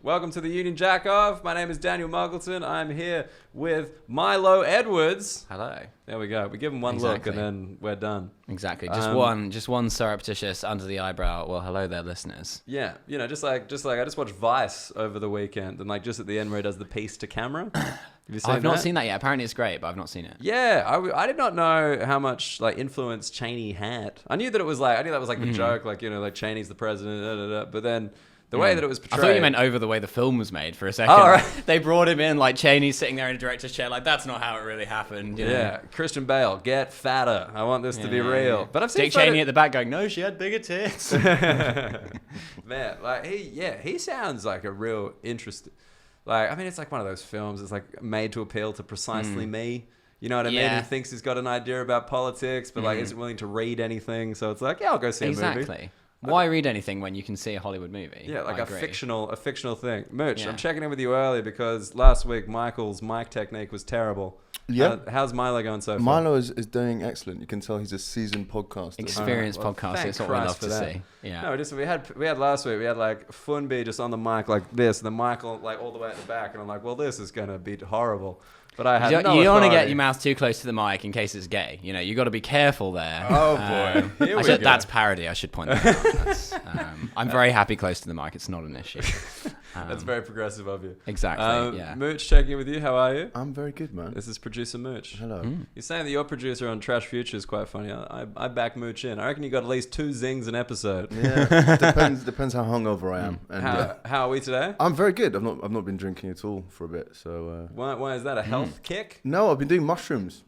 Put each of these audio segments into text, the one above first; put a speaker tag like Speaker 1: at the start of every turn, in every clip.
Speaker 1: Welcome to the Union Jackoff. My name is Daniel Muggleton. I'm here with Milo Edwards.
Speaker 2: Hello.
Speaker 1: There we go. We give him one look and then we're done.
Speaker 2: Exactly. Just one surreptitious under the eyebrow. Well, hello there, listeners.
Speaker 1: Yeah, you know, just like I just watched Vice over the weekend, and like just at the end where he does the piece to camera.
Speaker 2: I've not seen that yet. Apparently it's great, but I've not seen it.
Speaker 1: Yeah, I did not know how much like influence Cheney had. I knew that was the joke, like, you know, like Cheney's the president, but then the way that it was portrayed.
Speaker 2: I thought you meant over the way the film was made for a second.
Speaker 1: Oh, right.
Speaker 2: They brought him in like Cheney's sitting there in a director's chair, like that's not how it really happened. You know?
Speaker 1: Yeah, Christian Bale, get fatter. I want this to be real.
Speaker 2: Yeah.
Speaker 1: But I've seen
Speaker 2: Dick Cheney at the back going, no, she had bigger tits.
Speaker 1: Man, like he sounds like a real interesting. Like, I mean, it's like one of those films. It's like made to appeal to precisely me. You know what I mean? He thinks he's got an idea about politics, but like isn't willing to read anything. So it's like, yeah, I'll go see a movie.
Speaker 2: Exactly. Why read anything when you can see a Hollywood movie?
Speaker 1: Yeah, like a fictional thing. Mooch,
Speaker 2: Yeah.
Speaker 1: I'm checking in with you early because last week Michael's mic technique was terrible.
Speaker 3: Yeah.
Speaker 1: How's Milo going so far?
Speaker 3: Milo is doing excellent. You can tell he's a seasoned podcaster.
Speaker 2: Experienced podcaster. It's what we love to see. Yeah.
Speaker 1: No, we had last week. We had like Funby just on the mic like this, and then Michael like all the way at the back, and I'm like, well, this is gonna be horrible. But I had
Speaker 2: You
Speaker 1: no
Speaker 2: don't want to
Speaker 1: authority.
Speaker 2: get your mouth too close to the mic in case it's gay. You know, you got to be careful there.
Speaker 1: Oh boy, Here we go.
Speaker 2: That's parody. I should point that out. That's, I'm very happy close to the mic. It's not an issue.
Speaker 1: That's very progressive of you.
Speaker 2: Exactly. Yeah.
Speaker 1: Mooch, checking in with you. How are you?
Speaker 3: I'm very good, man.
Speaker 1: This is producer Mooch.
Speaker 3: Hello.
Speaker 1: You're saying that your producer on Trash Future is quite funny. I back Mooch in. I reckon you got at least 2 zings an episode.
Speaker 3: Yeah, depends how hungover I am. And
Speaker 1: How are we today?
Speaker 3: I'm very good. I've not been drinking at all for a bit. So
Speaker 1: Why is that a health kick?
Speaker 3: no, I've been doing mushrooms.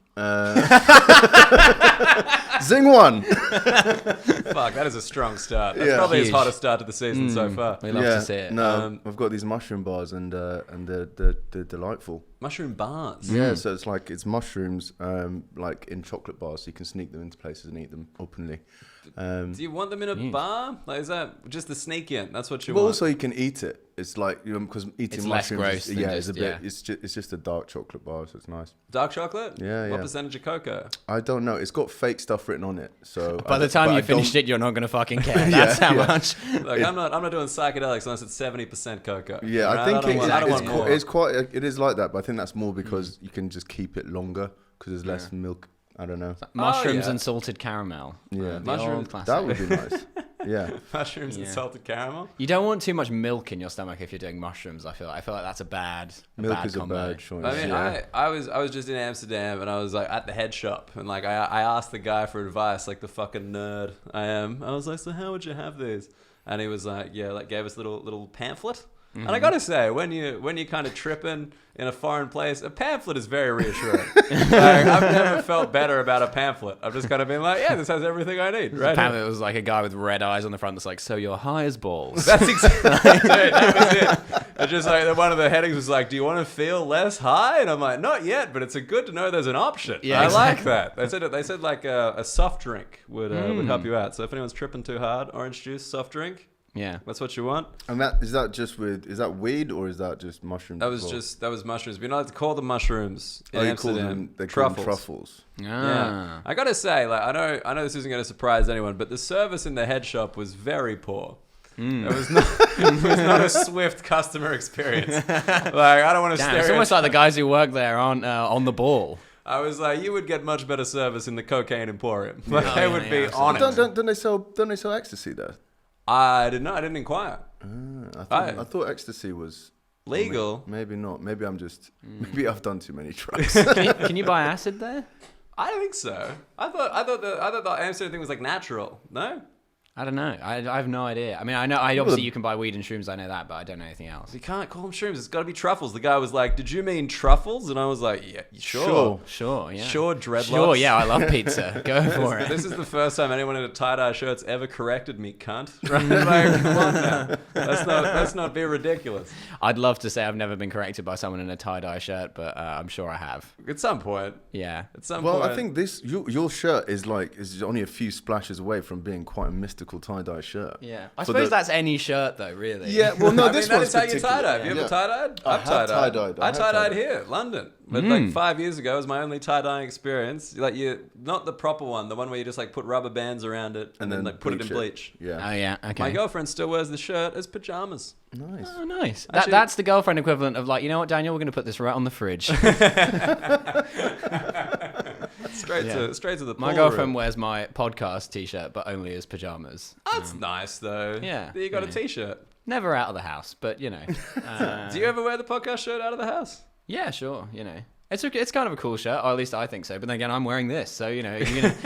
Speaker 3: Zing one.
Speaker 1: Fuck, that is a strong start. That's probably his
Speaker 2: Huge.
Speaker 1: hottest start to the season so far.
Speaker 2: We love to see it.
Speaker 3: No, I've got these mushroom bars and they're delightful.
Speaker 1: Mushroom bars.
Speaker 3: Yeah, so it's mushrooms like in chocolate bars, so you can sneak them into places and eat them openly.
Speaker 1: Do you want them in a bar? Like, is that just the sneak in? That's what you
Speaker 3: Well,
Speaker 1: want?
Speaker 3: also you can eat it. It's like because eating
Speaker 2: It's less
Speaker 3: mushrooms,
Speaker 2: gross than
Speaker 3: it's a
Speaker 2: just-
Speaker 3: bit. It's just a dark chocolate bar, so it's nice.
Speaker 1: Dark chocolate?
Speaker 3: Yeah,
Speaker 1: What
Speaker 3: yeah.
Speaker 1: percentage of cocoa?
Speaker 3: I don't know. It's got fake stuff written on it. So
Speaker 2: By the time you finished it, you're not going to fucking care. That's how much.
Speaker 1: Look, I'm not doing psychedelics unless it's 70% cocoa.
Speaker 3: Yeah,
Speaker 1: Right?
Speaker 3: I think
Speaker 1: I don't want more.
Speaker 3: it's quite. It is like that, but I think that's more because you can just keep it longer because there's less milk. I don't know.
Speaker 2: Mushrooms
Speaker 1: yeah.
Speaker 2: and salted caramel.
Speaker 3: Yeah.
Speaker 2: The
Speaker 1: Mushrooms-
Speaker 2: old classic.
Speaker 3: That would be nice. Yeah.
Speaker 1: Mushrooms and salted caramel?
Speaker 2: You don't want too much milk in your stomach if you're doing mushrooms. I feel like that's a bad
Speaker 3: Milk is
Speaker 2: combo.
Speaker 3: a bad choice.
Speaker 1: I mean,
Speaker 3: yeah.
Speaker 1: I was just in Amsterdam and I was like at the head shop and like I asked the guy for advice, like the fucking nerd I am. I was like, so how would you have these? And he was like, yeah, like gave us a little pamphlet. And I gotta say, when you kind of tripping in a foreign place, a pamphlet is very reassuring. Like, I've never felt better about a pamphlet. I've just kind of been like, yeah, this has everything I need. Right?
Speaker 2: Apparently it was like a guy with red eyes on the front that's like, so you're high as balls.
Speaker 1: That's exactly that was it. It's just like one of the headings was like, do you want to feel less high? And I'm like, not yet, but it's good to know there's an option.
Speaker 2: Yeah,
Speaker 1: I
Speaker 2: exactly.
Speaker 1: like that. They said like a soft drink would help you out. So if anyone's tripping too hard, orange juice, soft drink.
Speaker 2: Yeah.
Speaker 1: That's what you want.
Speaker 3: And is that weed or is that just mushrooms?
Speaker 1: That was mushrooms. We're not allowed to call them mushrooms in
Speaker 3: you call
Speaker 1: Amsterdam.
Speaker 3: them they call them truffles.
Speaker 1: Yeah. I gotta say, like I know this isn't gonna surprise anyone, but the service in the head shop was very poor. It was not a swift customer experience. Like I don't want to
Speaker 2: Damn, it's almost like the guys who work there aren't on the ball.
Speaker 1: I was like, you would get much better service in the cocaine emporium. Like they would be on it.
Speaker 3: Don't they sell ecstasy there?
Speaker 1: I didn't inquire.
Speaker 3: I thought ecstasy was
Speaker 1: Legal?
Speaker 3: Maybe not. Maybe maybe I've done too many drugs.
Speaker 2: Can you buy acid there?
Speaker 1: I don't think so. I thought the Amsterdam thing was like natural. No?
Speaker 2: I don't know. I have no idea. I mean, I know. Obviously you can buy weed and shrooms. I know that, but I don't know anything else.
Speaker 1: You can't call them shrooms. It's got to be truffles. The guy was like, "Did you mean truffles?" And I was like, "Yeah, sure,
Speaker 2: Yeah.
Speaker 1: sure, dreadlocks."
Speaker 2: Sure, yeah. I love pizza. Go for it.
Speaker 1: This is the first time anyone in a tie-dye shirt's ever corrected me, cunt. Right? Like, come on now. Let's not be ridiculous.
Speaker 2: I'd love to say I've never been corrected by someone in a tie-dye shirt, but I'm sure I have.
Speaker 1: At some point.
Speaker 2: Yeah.
Speaker 1: At some
Speaker 3: Well,
Speaker 1: point.
Speaker 3: I think your shirt is only a few splashes away from being quite a mystical mystical tie-dye shirt.
Speaker 2: Yeah. I
Speaker 3: For
Speaker 2: suppose
Speaker 3: the-
Speaker 2: that's any shirt, though, really.
Speaker 3: Yeah, well, no,
Speaker 1: I
Speaker 3: this
Speaker 1: mean,
Speaker 3: one's
Speaker 1: that is how you
Speaker 3: particular.
Speaker 1: tie-dye. Have you ever tie-dyed?
Speaker 3: I
Speaker 1: I've
Speaker 3: have tie-dyed.
Speaker 1: I
Speaker 3: I have
Speaker 1: tie-dyed
Speaker 3: tie-dyed.
Speaker 1: here, London. But like 5 years ago, it was my only tie-dyeing experience. Like not the proper one, the one where you just like put rubber bands around it and then like put it in bleach.
Speaker 3: Yeah.
Speaker 2: Oh, yeah. Okay.
Speaker 1: My girlfriend still wears the shirt as pajamas.
Speaker 3: Nice.
Speaker 2: Oh, nice.
Speaker 1: Actually-
Speaker 2: That's the girlfriend equivalent of like, you know what, Daniel, we're going to put this right on the fridge.
Speaker 1: Straight to the pool
Speaker 2: My girlfriend
Speaker 1: room.
Speaker 2: wears my podcast t-shirt, but only as pajamas.
Speaker 1: That's nice though.
Speaker 2: Yeah,
Speaker 1: You got a
Speaker 2: yeah.
Speaker 1: t-shirt.
Speaker 2: Never out of the house, but you know.
Speaker 1: Do you ever wear the podcast shirt out of the house?
Speaker 2: Yeah, sure. You know, it's kind of a cool shirt, or at least I think so. But then again, I'm wearing this, so you know,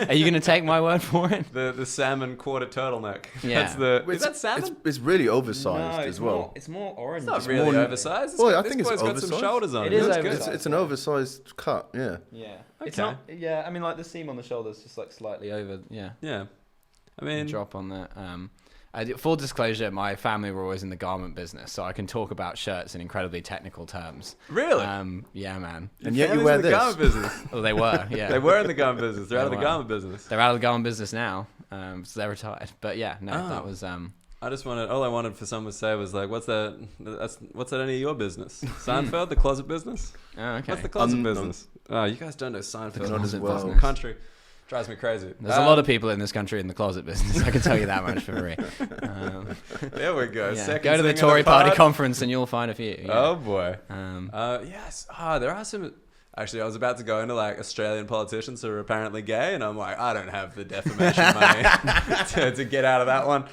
Speaker 2: are you gonna take my word for it?
Speaker 1: The salmon quarter turtleneck.
Speaker 2: Yeah.
Speaker 1: That's the. Is that salmon?
Speaker 3: It's really oversized as well.
Speaker 2: It's more orange.
Speaker 1: It's not really
Speaker 3: more-
Speaker 1: oversized.
Speaker 3: Well, I
Speaker 1: This
Speaker 3: think it's
Speaker 1: boy's got
Speaker 3: oversized.
Speaker 1: some shoulders on
Speaker 2: It
Speaker 1: it.
Speaker 2: is
Speaker 1: That's
Speaker 2: oversized.
Speaker 1: good.
Speaker 3: It's an oversized cut. Yeah.
Speaker 2: Yeah.
Speaker 1: Okay.
Speaker 2: It's not. Yeah. I mean, like the seam on the shoulder's just like slightly over. Yeah.
Speaker 1: Yeah. I mean,
Speaker 2: Drop on that. Full disclosure, my family were always in the garment business, so I can talk about shirts in incredibly technical terms.
Speaker 1: really?
Speaker 2: Yeah, man.
Speaker 3: And yet you
Speaker 1: Family's
Speaker 3: wear
Speaker 1: in the
Speaker 3: this.
Speaker 1: garment business.
Speaker 2: Well, they were. Yeah.
Speaker 1: They were in the garment business. They're out of the
Speaker 2: were.
Speaker 1: garment business.
Speaker 2: They're out of the garment business now, so they're retired. But yeah, no, that was.
Speaker 1: I just wanted. All I wanted for someone to say was like, "What's that? What's that? Any of your business? Seinfeld, the closet business.
Speaker 2: Oh, okay.
Speaker 1: What's the closet business? Oh, you guys don't know Seinfeld.
Speaker 3: Not as
Speaker 2: closet
Speaker 3: well.
Speaker 2: business.
Speaker 1: Country drives me crazy.
Speaker 2: There's a lot of people in this country in the closet business. I can tell you that much for free.
Speaker 1: There we go.
Speaker 2: Yeah.
Speaker 1: Second
Speaker 2: Go to the
Speaker 1: thing in
Speaker 2: Tory Party
Speaker 1: pod.
Speaker 2: conference and you'll find a few. Yeah.
Speaker 1: Oh boy.
Speaker 2: Um,
Speaker 1: There are some. Actually, I was about to go into like Australian politicians who are apparently gay, and I'm like, I don't have the defamation money to get out of that one.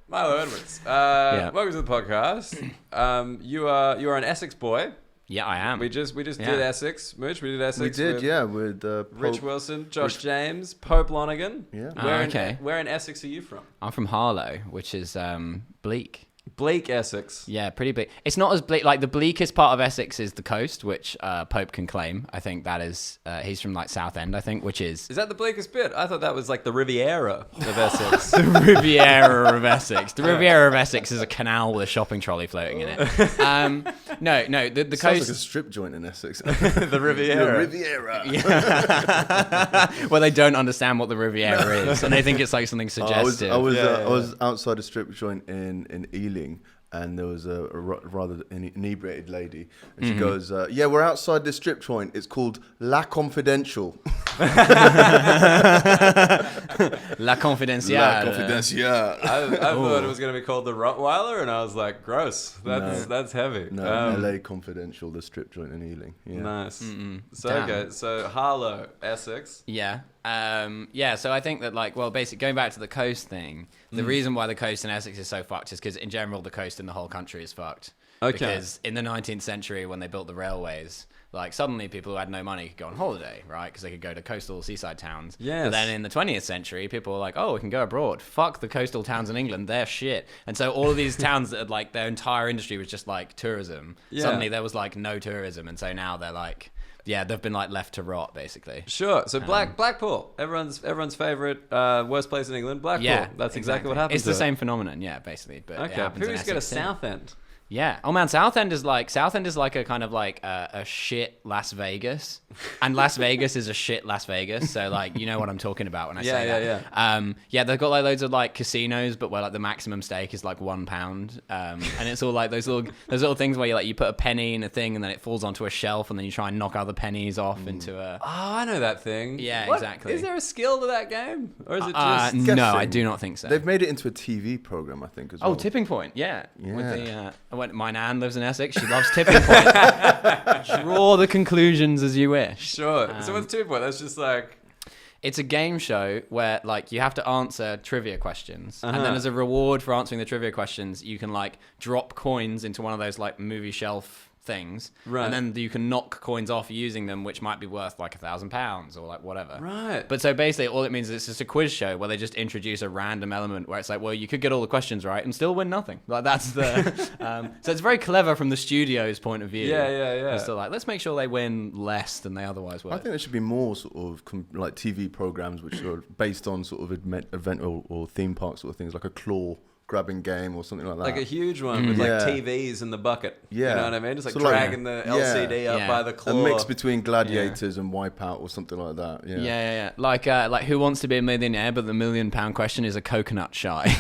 Speaker 1: Milo Edwards, welcome to the podcast. You are an Essex boy.
Speaker 2: yeah, I am.
Speaker 1: We just
Speaker 2: Yeah.
Speaker 1: did Essex, Mooch. We did Essex.
Speaker 3: We did,
Speaker 1: with
Speaker 3: yeah, with
Speaker 1: Rich
Speaker 3: Pope.
Speaker 1: Wilson, Josh James, Pope Lonigan.
Speaker 3: Yeah.
Speaker 2: Okay.
Speaker 1: Where in Essex are you from?
Speaker 2: I'm from Harlow, which is bleak.
Speaker 1: Bleak, Essex.
Speaker 2: Yeah, pretty bleak. It's not as bleak. Like the bleakest part of Essex is the coast, which Pope can claim. I think that is. He's from like Southend, I think, which is
Speaker 1: Is that the bleakest bit? I thought that was like the Riviera of Essex.
Speaker 2: the Riviera of Essex. The Riviera of Essex is a canal with a shopping trolley floating in it. No, the
Speaker 3: Sounds
Speaker 2: coast.
Speaker 3: like a strip joint in Essex.
Speaker 1: The Riviera.
Speaker 3: The Riviera.
Speaker 2: Well, they don't understand what the Riviera is, and they think it's like something
Speaker 3: I was
Speaker 2: suggestive.
Speaker 3: I was outside a strip joint in Ealing, and there was a rather inebriated lady, and she goes, "Yeah, we're outside this strip joint. It's called La Confidential."
Speaker 2: La Confidenciale.
Speaker 3: La Confidential.
Speaker 1: I thought it was going to be called the Rottweiler, and I was like, gross. That's heavy.
Speaker 3: No, LA Confidential, the strip joint in Ealing. Yeah.
Speaker 1: Nice. So,
Speaker 2: Damn.
Speaker 1: okay, so Harlow, Essex.
Speaker 2: Yeah. So I think that basically going back to the coast thing, the reason why the coast in Essex is so fucked is because in general the coast in the whole country is fucked.
Speaker 1: Okay.
Speaker 2: Because in the 19th century when they built the railways, like suddenly people who had no money could go on holiday, right? Because they could go to coastal seaside towns.
Speaker 1: Yes.
Speaker 2: But then in the 20th century, people were like, oh, we can go abroad. Fuck the coastal towns in England. They're shit. And so all of these towns that had like their entire industry was just like tourism.
Speaker 1: Yeah.
Speaker 2: Suddenly there was like no tourism. And so now they're like, yeah, they've been like left to rot basically.
Speaker 1: Sure. So Blackpool, everyone's favorite worst place in England. Blackpool.
Speaker 2: Yeah,
Speaker 1: That's exactly what happened.
Speaker 2: It's the same phenomenon, yeah, basically. But it
Speaker 1: Okay.
Speaker 2: happens
Speaker 1: Who
Speaker 2: in
Speaker 1: used to go to
Speaker 2: Essex too.
Speaker 1: Southend?
Speaker 2: Yeah. Oh man, Southend is like a kind of like a shit Las Vegas, and Las Vegas is a shit Las Vegas. So like you know what I'm talking about when I say that. Yeah. They've got like loads of like casinos, but where like the maximum stake is like £1, and it's all like those little things where you put a penny in a thing and then it falls onto a shelf and then you try and knock other pennies off into a.
Speaker 1: Oh, I know that thing.
Speaker 2: Yeah,
Speaker 1: What?
Speaker 2: exactly.
Speaker 1: Is there a skill to that game, or is it just?
Speaker 2: No, I
Speaker 3: guessing.
Speaker 2: do not think so.
Speaker 3: They've made it into a TV program, I think, as well.
Speaker 2: Oh, Tipping Point, yeah.
Speaker 3: Yeah.
Speaker 2: With the, my nan lives in Essex. She loves Tipping Point. Draw the conclusions as you wish.
Speaker 1: Sure. So what's 2 point? That's just like.
Speaker 2: It's a game show where like you have to answer trivia questions, and
Speaker 1: Uh-huh.
Speaker 2: then as a reward for answering the trivia questions, you can like drop coins into one of those like movie shelf things,
Speaker 1: Right.
Speaker 2: and then you can knock coins off using them, which might be worth like £1,000 or like whatever.
Speaker 1: Right.
Speaker 2: But so basically, all it means is it's just a quiz show where they just introduce a random element where it's like, well, you could get all the questions right and still win nothing. Like that's the. So it's very clever from the studio's point of view.
Speaker 1: Yeah.
Speaker 2: It's still like, let's make sure they win less than they otherwise would.
Speaker 3: I think there should be more sort of like TV programs which are based on sort of event or theme park sort of things, like a claw grabbing game or something like that.
Speaker 1: Like a huge one with like TVs in the bucket.
Speaker 3: Yeah.
Speaker 1: You know what I mean? Just like
Speaker 3: So
Speaker 1: dragging the LCD up by the claw.
Speaker 3: A mix between Gladiators and Wipeout or something like that.
Speaker 2: Yeah. Like Who Wants to Be a Millionaire, but the £1 million question is a coconut shy.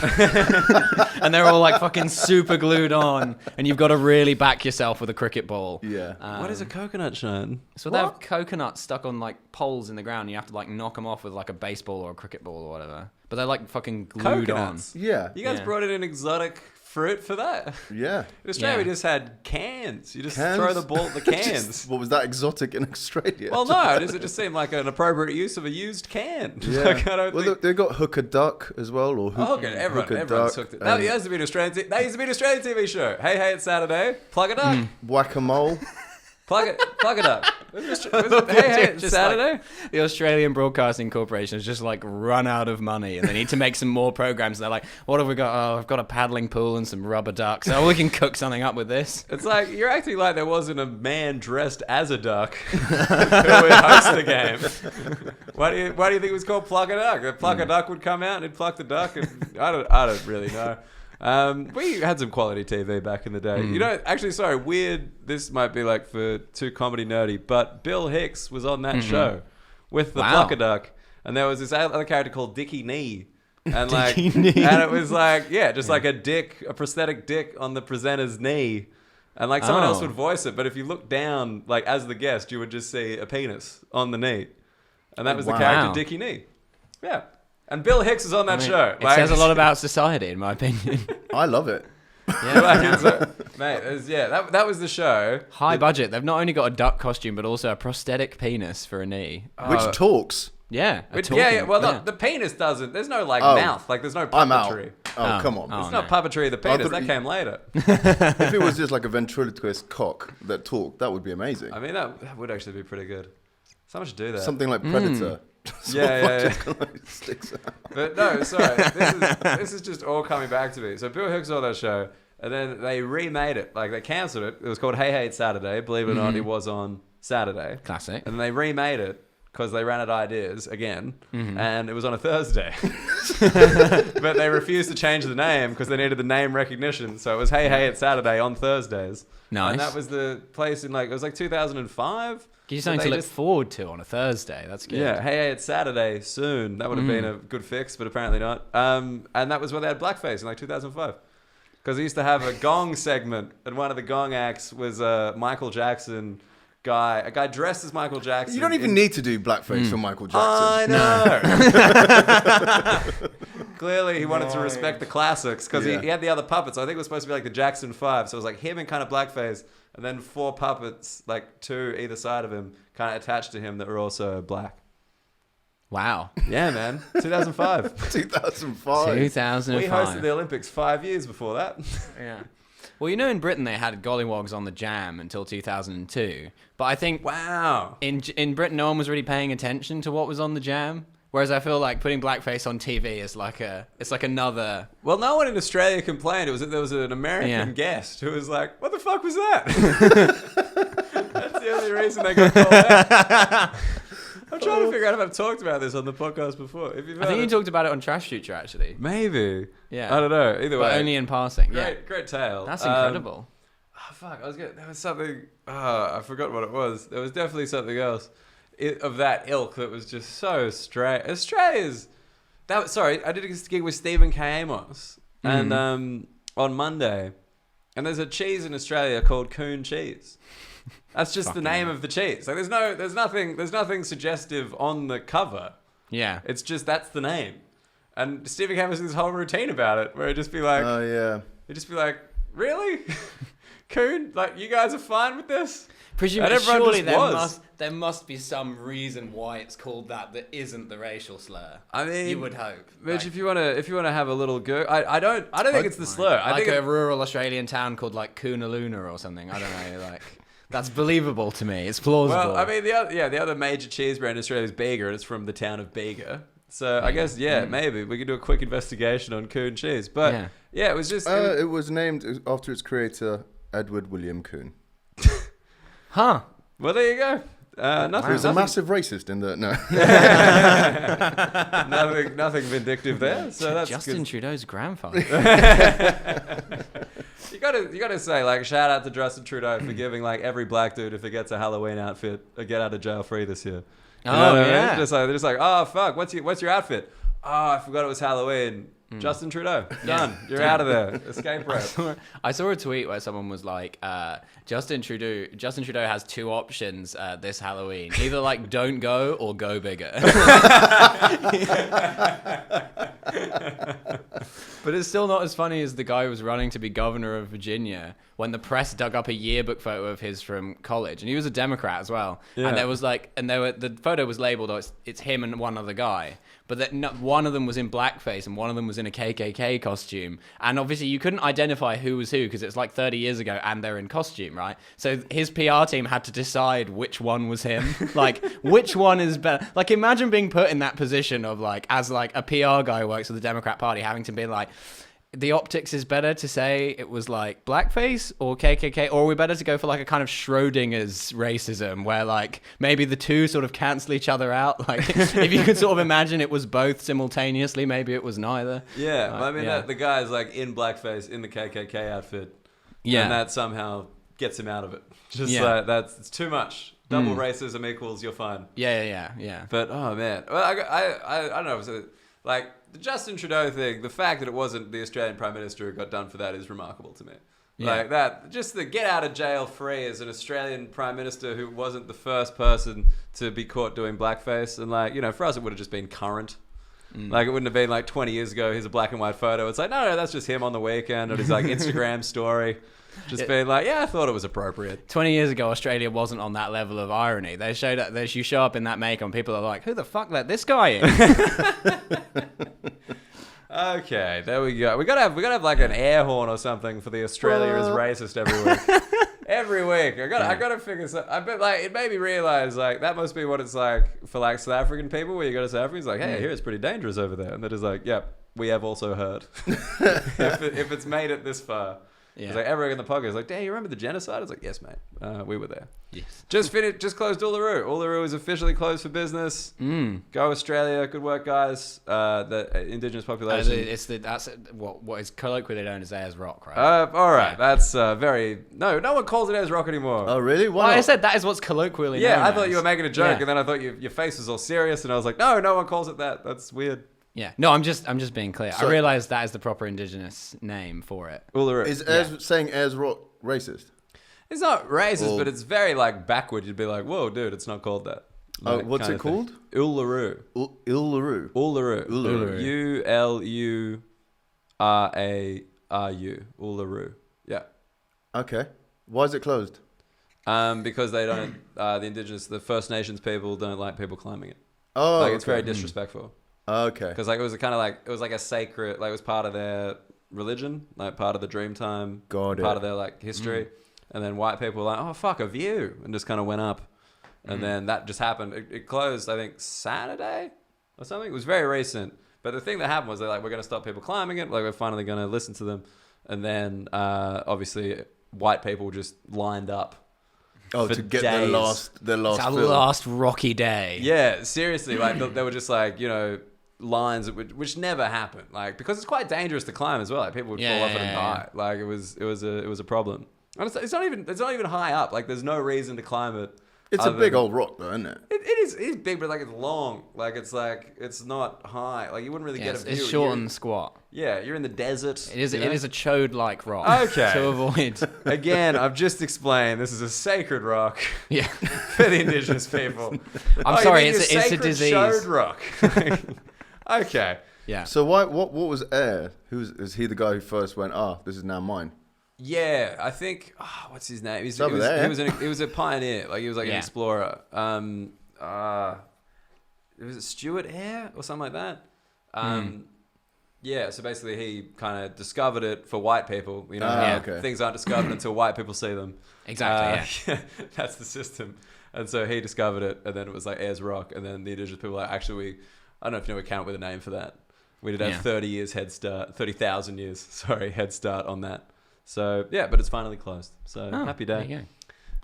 Speaker 2: And they're all like fucking super glued on, and you've got to really back yourself with a cricket ball.
Speaker 3: Yeah.
Speaker 1: What is a coconut shine?
Speaker 2: So they have coconuts stuck on like poles in the ground, and you have to like knock them off with like a baseball or a cricket ball or whatever. But they're like fucking glued
Speaker 1: Coconuts.
Speaker 2: on.
Speaker 3: Yeah.
Speaker 1: You guys brought in an exotic fruit for that.
Speaker 3: Yeah.
Speaker 1: In Australia, we just had cans. You just
Speaker 3: Cans?
Speaker 1: throw the ball at the cans.
Speaker 3: What was that exotic in Australia?
Speaker 1: Well, no, it just seemed like an appropriate use of a used can.
Speaker 3: Yeah.
Speaker 1: Like, I don't think...
Speaker 3: they got Hooker Duck as well, or
Speaker 1: Okay, everyone's hooked it. That used to be an Australian. That used to be an Australian TV show. Hey, it's Saturday. Plug a duck.
Speaker 3: Whack-a-mole.
Speaker 1: Plug it up. Was it, hey, it's
Speaker 2: Just
Speaker 1: Saturday.
Speaker 2: like, the Australian Broadcasting Corporation has just like run out of money, and they need to make some more programs. And they're like, "What have we got? Oh, I've got a paddling pool and some rubber ducks. Oh, we can cook something up with this."
Speaker 1: It's like you're acting like there wasn't a man dressed as a duck who would host the game. Why do you think it was called Pluck a Duck? If Pluck a Duck would come out and he'd pluck the duck, and I don't really know. We had some quality TV back in the day. You know, actually, sorry, weird. This might be like for too comedy nerdy, but Bill Hicks was on that show with the Pluck a Duck, and there was this other character called Dickie Knee. And like, and it was like, just like a prosthetic dick on the presenter's knee. And like someone else would voice it, but if you look down, like as the guest, you would just see a penis on the knee. And that was the character Dickie Knee. Yeah. And Bill Hicks is on that show.
Speaker 2: It says a lot about society, in my opinion.
Speaker 3: I love it.
Speaker 1: Yeah, mate, that was the show.
Speaker 2: High budget. They've not only got a duck costume, but also a prosthetic penis for a knee.
Speaker 3: Which talks.
Speaker 2: Yeah.
Speaker 1: The penis doesn't. There's no mouth. Like there's no puppetry.
Speaker 3: I'm out. Come on.
Speaker 1: It's not puppetry of the penis. That came later.
Speaker 3: If it was just like a ventriloquist cock that talked, that would be amazing.
Speaker 1: I mean, that would actually be pretty good. Someone should do that.
Speaker 3: Something like Predator.
Speaker 1: Yeah. But no, sorry. This is just all coming back to me. So Bill Hicks on that show, and then they remade it. Like they cancelled it. It was called Hey, It's Saturday. Believe it or not, it was on Saturday.
Speaker 2: Classic.
Speaker 1: And then they remade it because they ran out of ideas again, and it was on a Thursday. But they refused to change the name because they needed the name recognition. So it was Hey, It's Saturday on Thursdays.
Speaker 2: Nice.
Speaker 1: And that was the place in it was like 2005.
Speaker 2: Gives you something to look forward to on a Thursday. That's good.
Speaker 1: Yeah, Hey, it's Saturday soon. That would have been a good fix, but apparently not. And that was when they had Blackface in like 2005. Because they used to have a gong segment, and one of the gong acts was a Michael Jackson guy, a guy dressed as Michael Jackson.
Speaker 3: You don't even need to do blackface for Michael Jackson.
Speaker 1: I know. Clearly, he wanted to respect the classics because he had the other puppets. I think it was supposed to be like the Jackson 5. So it was like him in kind of blackface, and then 4 puppets, like 2 either side of him, kind of attached to him that were also black.
Speaker 2: Wow.
Speaker 1: Yeah, man. 2005.
Speaker 3: 2005.
Speaker 2: 2005.
Speaker 1: We hosted the Olympics 5 years before that.
Speaker 2: Yeah. Well, you know, in Britain they had gollywogs on the Jam until 2002, but I think in Britain no one was really paying attention to what was on the Jam. Whereas I feel like putting blackface on TV is like another.
Speaker 1: Well, no one in Australia complained. There was an American guest who was like, "What the fuck was that?" That's the only reason they got called out. I'm trying to figure out if I've talked about this on the podcast before. I
Speaker 2: think you talked about it on Trash Future, actually.
Speaker 1: Maybe.
Speaker 2: Yeah.
Speaker 1: I don't know. Either way.
Speaker 2: But only in passing.
Speaker 1: Great tale.
Speaker 2: That's incredible.
Speaker 1: Fuck. There was something. I forgot what it was. There was definitely something else of that ilk that was just so strange. Australia's. I did a gig with Stephen K. Amos and on Monday, and there's a cheese in Australia called coon cheese. That's just the name of the cheese. Like there's nothing suggestive on the cover.
Speaker 2: Yeah.
Speaker 1: It's just that's the name. And Stephen K. Amos has this whole routine about it where he'd just be like,
Speaker 3: oh yeah.
Speaker 1: He'd just be like, really? Coon? Like you guys are fine with this?
Speaker 2: Presumably, surely there must be some reason why it's called that isn't the racial slur.
Speaker 1: I mean,
Speaker 2: you would hope.
Speaker 1: Mitch, if you wanna have a little go, I don't think it's the slur. I think
Speaker 2: a rural Australian town called like Coonaluna or something. I don't know, like. That's believable to me. It's plausible.
Speaker 1: Well, I mean, the other major cheese brand in Australia is Bega, and it's from the town of Bega. So I guess, maybe we could do a quick investigation on coon cheese. But it was just...
Speaker 3: it was named after its creator, Edward William Coon.
Speaker 2: Huh.
Speaker 1: Well, there you go. Nothing.
Speaker 3: There's a massive racist in the no.
Speaker 1: nothing vindictive there. So that's
Speaker 2: Justin
Speaker 1: good.
Speaker 2: Trudeau's grandfather.
Speaker 1: You gotta say, like, shout out to Justin Trudeau for giving like every black dude, if he gets a Halloween outfit, a get out of jail free this year. You know what I mean?
Speaker 2: Yeah.
Speaker 1: They're just like, oh fuck, what's your outfit? Oh, I forgot it was Halloween. Justin Trudeau, done. You're out of there. Escape route.
Speaker 2: I saw a tweet where someone was like, Justin Trudeau has two options this Halloween. Either like don't go or go bigger. But it's still not as funny as the guy who was running to be governor of Virginia when the press dug up a yearbook photo of his from college, and he was a Democrat as well.
Speaker 1: Yeah.
Speaker 2: And there was like, the photo was labeled, it's him and one other guy. But that one of them was in blackface and one of them was in a KKK costume. And obviously you couldn't identify who was who because it's like 30 years ago and they're in costume, right? So his PR team had to decide which one was him. Like, which one is better? Like, imagine being put in that position of like, as like a PR guy who works for the Democrat Party, having to be like, the optics is better to say it was like blackface or KKK, or are we better to go for like a kind of Schrodinger's racism where like maybe the two sort of cancel each other out? Like if you could sort of imagine it was both simultaneously, maybe it was neither.
Speaker 1: Yeah,
Speaker 2: Like,
Speaker 1: I mean, the guy's like in blackface in the KKK outfit.
Speaker 2: Yeah.
Speaker 1: And that somehow gets him out of it. Just
Speaker 2: Yeah.
Speaker 1: like, it's too much. Double racism equals you're fine.
Speaker 2: Yeah.
Speaker 1: But, oh man. Well, I don't know. So, like, the Justin Trudeau thing, the fact that it wasn't the Australian Prime Minister who got done for that is remarkable to me.
Speaker 2: Yeah.
Speaker 1: Like that, just the get out of jail free as an Australian Prime Minister who wasn't the first person to be caught doing blackface. And like, you know, for us, it would have just been current. Like, it wouldn't have been like 20 years ago, here's a black and white photo. It's like, no, that's just him on the weekend or his like Instagram story. Just being like, yeah, I thought it was appropriate.
Speaker 2: 20 years ago, Australia wasn't on that level of irony. They showed up, you show up in that makeup and people are like, who the fuck let this guy in?
Speaker 1: Okay, there we go. We gotta have like an air horn or something for the Australia is racist every week. Every week, I gotta figure something. I bet like it made me realize like that must be what it's like for like South African people, where you go to South Africa, it's like, hey, here it's pretty dangerous over there, and they're just like, yep, we have also heard. if it's made it this far.
Speaker 2: Yeah.
Speaker 1: It's like everyone in the podcast is like, "Damn, you remember the genocide?" It's like, "Yes, mate, we were there."
Speaker 2: Yes.
Speaker 1: Just closed Uluru. Uluru is officially closed for business. Go Australia, good work, guys. The indigenous population.
Speaker 2: That's what is colloquially known as Ayers Rock, right?
Speaker 1: All right, that's very no one calls it Ayers Rock anymore.
Speaker 3: Oh, really? Why
Speaker 2: Well, I
Speaker 3: not?
Speaker 2: said that is what's colloquially known
Speaker 1: Yeah, I thought
Speaker 2: as.
Speaker 1: you were making a joke,
Speaker 2: Yeah.
Speaker 1: and then I thought your face was all serious, and I was like, no one calls it that. That's weird.
Speaker 2: Yeah, no, I'm just being clear.
Speaker 3: So-
Speaker 2: I realised that is the proper indigenous name for it.
Speaker 1: Uluru.
Speaker 3: Is saying Ayers Rock racist?
Speaker 1: It's not racist,
Speaker 3: Or-
Speaker 1: but it's very like backward. You'd be like, whoa, dude, it's not called that.
Speaker 3: Oh,
Speaker 1: Like,
Speaker 3: what's
Speaker 1: kind
Speaker 3: it
Speaker 1: of thing.
Speaker 3: called?
Speaker 1: Uluru.
Speaker 3: Uluru.
Speaker 1: Uluru.
Speaker 3: Uluru.
Speaker 1: Uluraru. Uluru. Yeah.
Speaker 3: Okay. Why is it closed?
Speaker 1: Because they don't, the First Nations people don't like people climbing it.
Speaker 3: Oh,
Speaker 1: Like, it's
Speaker 3: okay.
Speaker 1: very disrespectful.
Speaker 3: Okay.
Speaker 1: Because like it was kind of like, it was like a sacred, like it was part of their religion, like part of the Dreamtime,
Speaker 3: Got it.
Speaker 1: part of their like history. And then white people were like, oh, fuck, a view. And just kind of went up. And then that just happened. It closed, I think, Saturday or something. It was very recent. But the thing that happened was they're like, we're going to stop people climbing it. Like, we're finally going to listen to them. And then, obviously, white people just lined up.
Speaker 3: Oh,
Speaker 1: for
Speaker 3: to get
Speaker 1: days.
Speaker 3: their last
Speaker 2: It's our
Speaker 3: fill.
Speaker 2: last rocky day.
Speaker 1: Yeah, seriously. Like, they were just like, you know, lines which never happened. Like, because it's quite dangerous to climb as well. Like, people would fall off it and die. Like, it was a problem. And it's not even high up. Like, there's no reason to climb it.
Speaker 3: It's a big old rock, though, isn't it?
Speaker 1: It is big, but like it's long. Like it's not high. Like you wouldn't really get a view.
Speaker 2: It's short and squat.
Speaker 1: Yeah, you're in the desert.
Speaker 2: It is.
Speaker 1: you know?
Speaker 2: It is a chode-like rock.
Speaker 1: Okay.
Speaker 2: To avoid.
Speaker 1: Again, I've just explained this is a sacred rock
Speaker 2: Yeah.
Speaker 1: for the indigenous people.
Speaker 2: I'm
Speaker 1: you
Speaker 2: sorry,
Speaker 1: mean
Speaker 2: it's
Speaker 1: your
Speaker 2: a
Speaker 1: sacred
Speaker 2: disease.
Speaker 1: Chode rock. Okay.
Speaker 2: Yeah.
Speaker 3: So what was Air? Is he the guy who first went, this is now mine?
Speaker 1: Yeah, I think. What's his name?
Speaker 3: It's over there.
Speaker 1: He was a pioneer. Like he was like an
Speaker 2: Yeah.
Speaker 1: explorer. Was it Stuart Eyre or something like that? Yeah, so basically he kind of discovered it for white people. You know, how
Speaker 3: okay.
Speaker 1: things aren't discovered until white people see them.
Speaker 2: Exactly.
Speaker 1: Yeah. That's the system. And so he discovered it, and then it was like Ayers Rock, and then the indigenous people were like, actually, I don't know if you know, we came up with a name for that. We did have 30,000 years head start on that. So yeah, but it's finally closed. So happy day.
Speaker 2: There you go.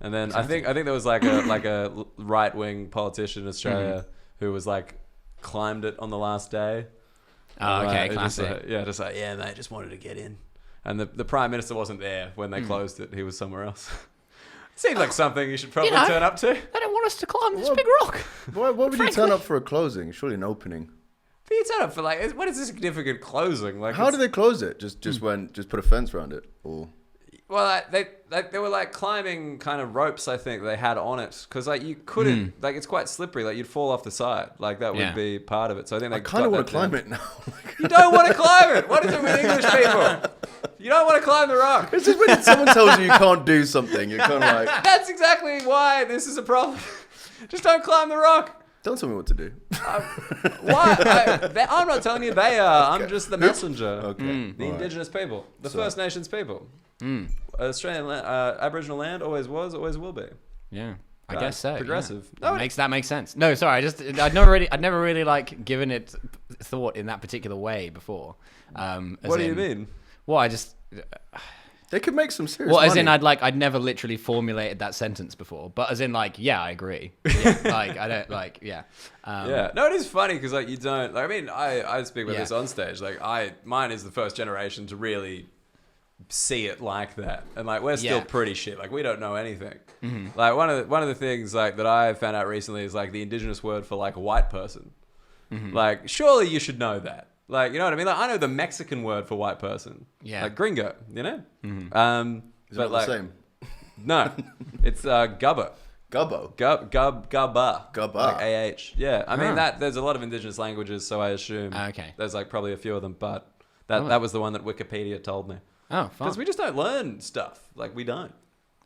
Speaker 1: And then I think there was like a right wing politician in Australia who was like climbed it on the last day.
Speaker 2: Oh, okay, classic.
Speaker 1: Just like, yeah, mate, just wanted to get in. And the Prime Minister wasn't there when they closed it. He was somewhere else. Seems like something you should probably turn up to.
Speaker 2: They don't want us to climb this big rock.
Speaker 3: Why would you turn up for a closing? Surely an opening.
Speaker 1: But you turn up for like, what is a significant closing? Like,
Speaker 3: how do they close it? Just put a fence around it, or?
Speaker 1: Well, they were like climbing kind of ropes, I think they had on it, because like you couldn't, like it's quite slippery, like you'd fall off the side, like that would be part of it. So I think they
Speaker 3: kind of want to climb it now.
Speaker 1: You don't want to climb it. What is it with English people? You don't want to climb the rock.
Speaker 3: It's just when someone tells you can't do something, you're kind of like.
Speaker 1: That's exactly why this is a problem. Just don't climb the rock.
Speaker 3: Don't tell me what to do.
Speaker 1: Why? I'm not telling you they are. I'm just the messenger.
Speaker 3: Okay.
Speaker 1: The indigenous people, the First Nations people. Australian Aboriginal land always was, always will be.
Speaker 2: Yeah, I guess so.
Speaker 1: Progressive.
Speaker 2: Yeah. That makes sense. No, sorry, I'd never really like given it thought in that particular way before.
Speaker 1: What do you mean?
Speaker 2: Well,
Speaker 3: They could make some serious.
Speaker 2: Well, as
Speaker 3: money.
Speaker 2: in, I'd never literally formulated that sentence before, but as in, like, yeah, I agree. Yeah, like, I don't like, yeah.
Speaker 1: Yeah. No, it is funny because like you don't. Like, I mean, I speak with this on stage. Like, mine is the first generation to really see it like that, and like we're still pretty shit. Like, we don't know anything. Like one of the things like that I found out recently is like the indigenous word for like a white person. Like, surely you should know that. Like, you know what I mean? Like, I know the Mexican word for white person. Yeah. Like gringo, you know?
Speaker 3: Is it like, the same?
Speaker 1: No. It's gubba.
Speaker 3: Gubbo.
Speaker 1: Gubba.
Speaker 3: Gubba.
Speaker 1: Like AH. Yeah. I mean, there's a lot of indigenous languages, so I assume there's like probably a few of them, but that was the one that Wikipedia told me.
Speaker 2: Oh, fun.
Speaker 1: Because we just don't learn stuff. Like, we don't.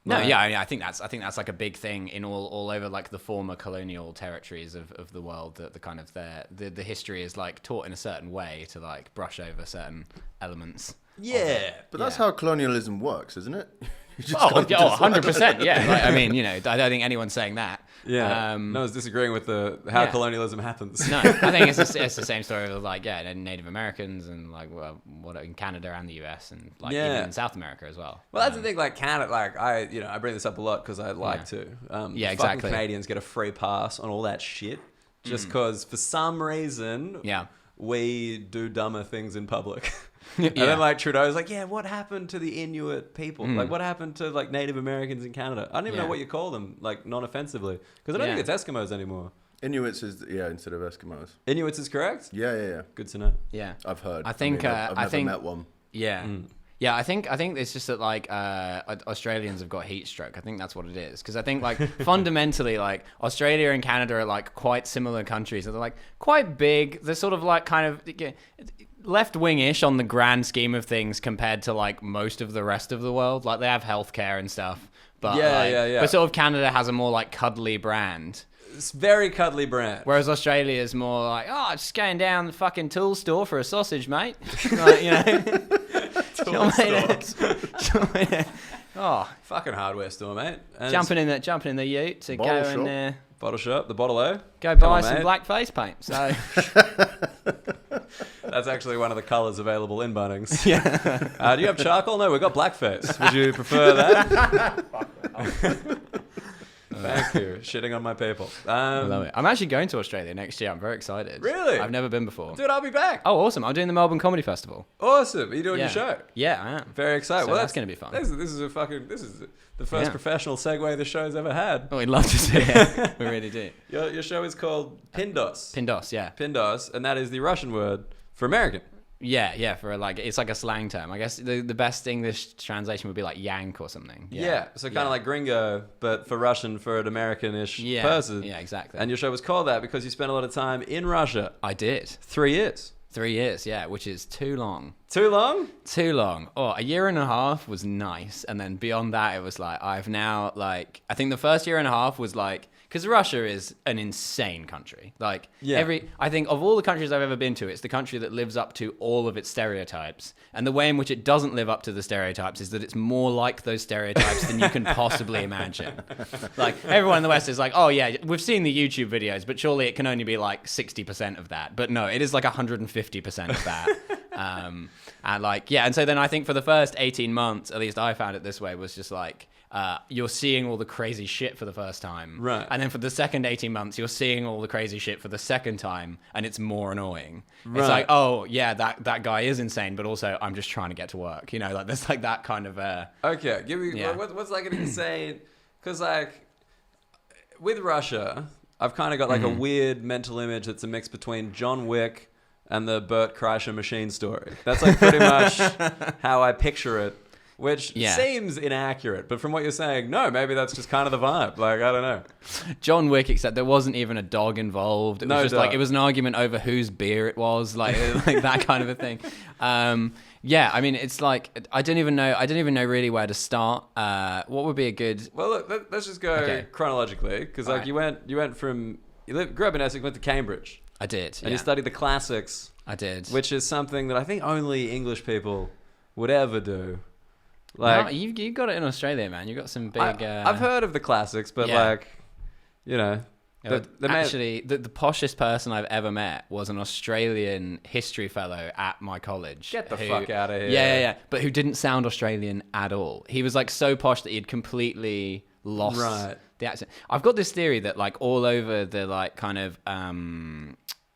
Speaker 2: No, yeah, I think that's like a big thing in all over like the former colonial territories of the world. That the kind of the history is like taught in a certain way to like brush over certain elements.
Speaker 1: Yeah,
Speaker 3: but that's how colonialism works, isn't it?
Speaker 2: 100%. Yeah, like, I mean, you know, I don't think anyone's saying that.
Speaker 1: Yeah, no one's disagreeing with how colonialism happens.
Speaker 2: No, I think it's the same story with like Native Americans and like what in Canada and the US and like even in South America as well.
Speaker 1: Well, that's the thing. Like Canada, like I bring this up a lot because I like to. Exactly. Canadians get a free pass on all that shit just because for some reason we do dumber things in public. And then like Trudeau's like, what happened to the Inuit people? Like, what happened to like Native Americans in Canada? I don't even know what you call them, like non-offensively, because I don't think it's Eskimos anymore.
Speaker 3: Inuits is instead of Eskimos.
Speaker 1: Inuits is correct.
Speaker 3: Yeah.
Speaker 1: Good to know.
Speaker 2: Yeah,
Speaker 3: I've heard.
Speaker 2: I've never
Speaker 3: met one.
Speaker 2: Yeah. Yeah, I think it's just that like Australians have got heat stroke. I think that's what it is, because I think like fundamentally like Australia and Canada are like quite similar countries. And they're like quite big. They're sort of like kind of left-wing-ish on the grand scheme of things compared to like most of the rest of the world. Like they have healthcare and stuff, but but sort of Canada has a more like cuddly brand.
Speaker 1: It's very cuddly brand.
Speaker 2: Whereas Australia is more like, just going down the fucking tool store for a sausage, mate. Like, you know.
Speaker 1: Tool stores. Fucking hardware store, mate. And
Speaker 2: jumping in the ute to go in there.
Speaker 1: Bottle shop, the Bottle O.
Speaker 2: Go buy some Blackface paint. So
Speaker 1: that's actually one of the colours available in Bunnings. Yeah. Do you have charcoal? No, we've got Blackface. Would you prefer that? Thank you. Shitting on my people.
Speaker 2: I love it. I'm actually going to Australia next year. I'm very excited.
Speaker 1: Really?
Speaker 2: I've never been before.
Speaker 1: Dude, I'll be back.
Speaker 2: Oh, awesome. I'm doing the Melbourne Comedy Festival.
Speaker 1: Awesome. Are you doing your show?
Speaker 2: Yeah, I am.
Speaker 1: Very excited.
Speaker 2: So
Speaker 1: well,
Speaker 2: that's going to be fun.
Speaker 1: This is the first professional segue the show's ever had.
Speaker 2: Oh, we'd love to see it. We really do.
Speaker 1: Your show is called Pindos.
Speaker 2: Pindos, yeah.
Speaker 1: Pindos, and that is the Russian word for American.
Speaker 2: Yeah, for like it's like a slang term. I guess the best English translation would be like yank or something.
Speaker 1: Yeah, so kind of like gringo, but for Russian for an American-ish person.
Speaker 2: Yeah, exactly.
Speaker 1: And your show was called that because you spent a lot of time in Russia.
Speaker 2: I did.
Speaker 1: 3 years.
Speaker 2: 3 years, yeah, which is too long.
Speaker 1: Too long?
Speaker 2: Too long. Oh, a year and a half was nice, and then beyond that, it was like I've now like I think the first year and a half was like. Because Russia is an insane country. Like I think of all the countries I've ever been to, it's the country that lives up to all of its stereotypes. And the way in which it doesn't live up to the stereotypes is that it's more like those stereotypes than you can possibly imagine. Like everyone in the West is like, oh yeah, we've seen the YouTube videos, but surely it can only be like 60% of that. But no, it is like 150% of that. And so then I think for the first 18 months, at least I found it this way, was just like you're seeing all the crazy shit for the first time.
Speaker 1: Right.
Speaker 2: And then for the second 18 months, you're seeing all the crazy shit for the second time, and it's more annoying.
Speaker 1: Right.
Speaker 2: It's like, oh, yeah, that guy is insane, but also I'm just trying to get to work. You know, like there's like that kind of...
Speaker 1: Okay, give me...
Speaker 2: Yeah.
Speaker 1: What's like an insane... Because like, with Russia, I've kind of got like a weird mental image that's a mix between John Wick and the Bert Kreischer machine story. That's like pretty much how I picture it. Which seems inaccurate, but from what you're saying, no, maybe that's just kind of the vibe. Like, I don't know.
Speaker 2: John Wick, except there wasn't even a dog involved. It was just like, it was an argument over whose beer it was, like that kind of a thing. Yeah, I mean, it's like, I don't even know really where to start. What would be a good...
Speaker 1: Well, look, let's just go chronologically, because like you went from, grew up in Essex, went to Cambridge.
Speaker 2: I did,
Speaker 1: And you studied the classics.
Speaker 2: I did.
Speaker 1: Which is something that I think only English people would ever do. Like,
Speaker 2: no, you got it in Australia, man. You got some big...
Speaker 1: I've heard of the classics, but like, you know...
Speaker 2: The poshest person I've ever met was an Australian history fellow at my college.
Speaker 1: Get the fuck out of here.
Speaker 2: Yeah. But who didn't sound Australian at all. He was like so posh that he'd completely lost the accent. I've got this theory that like all over the like kind of...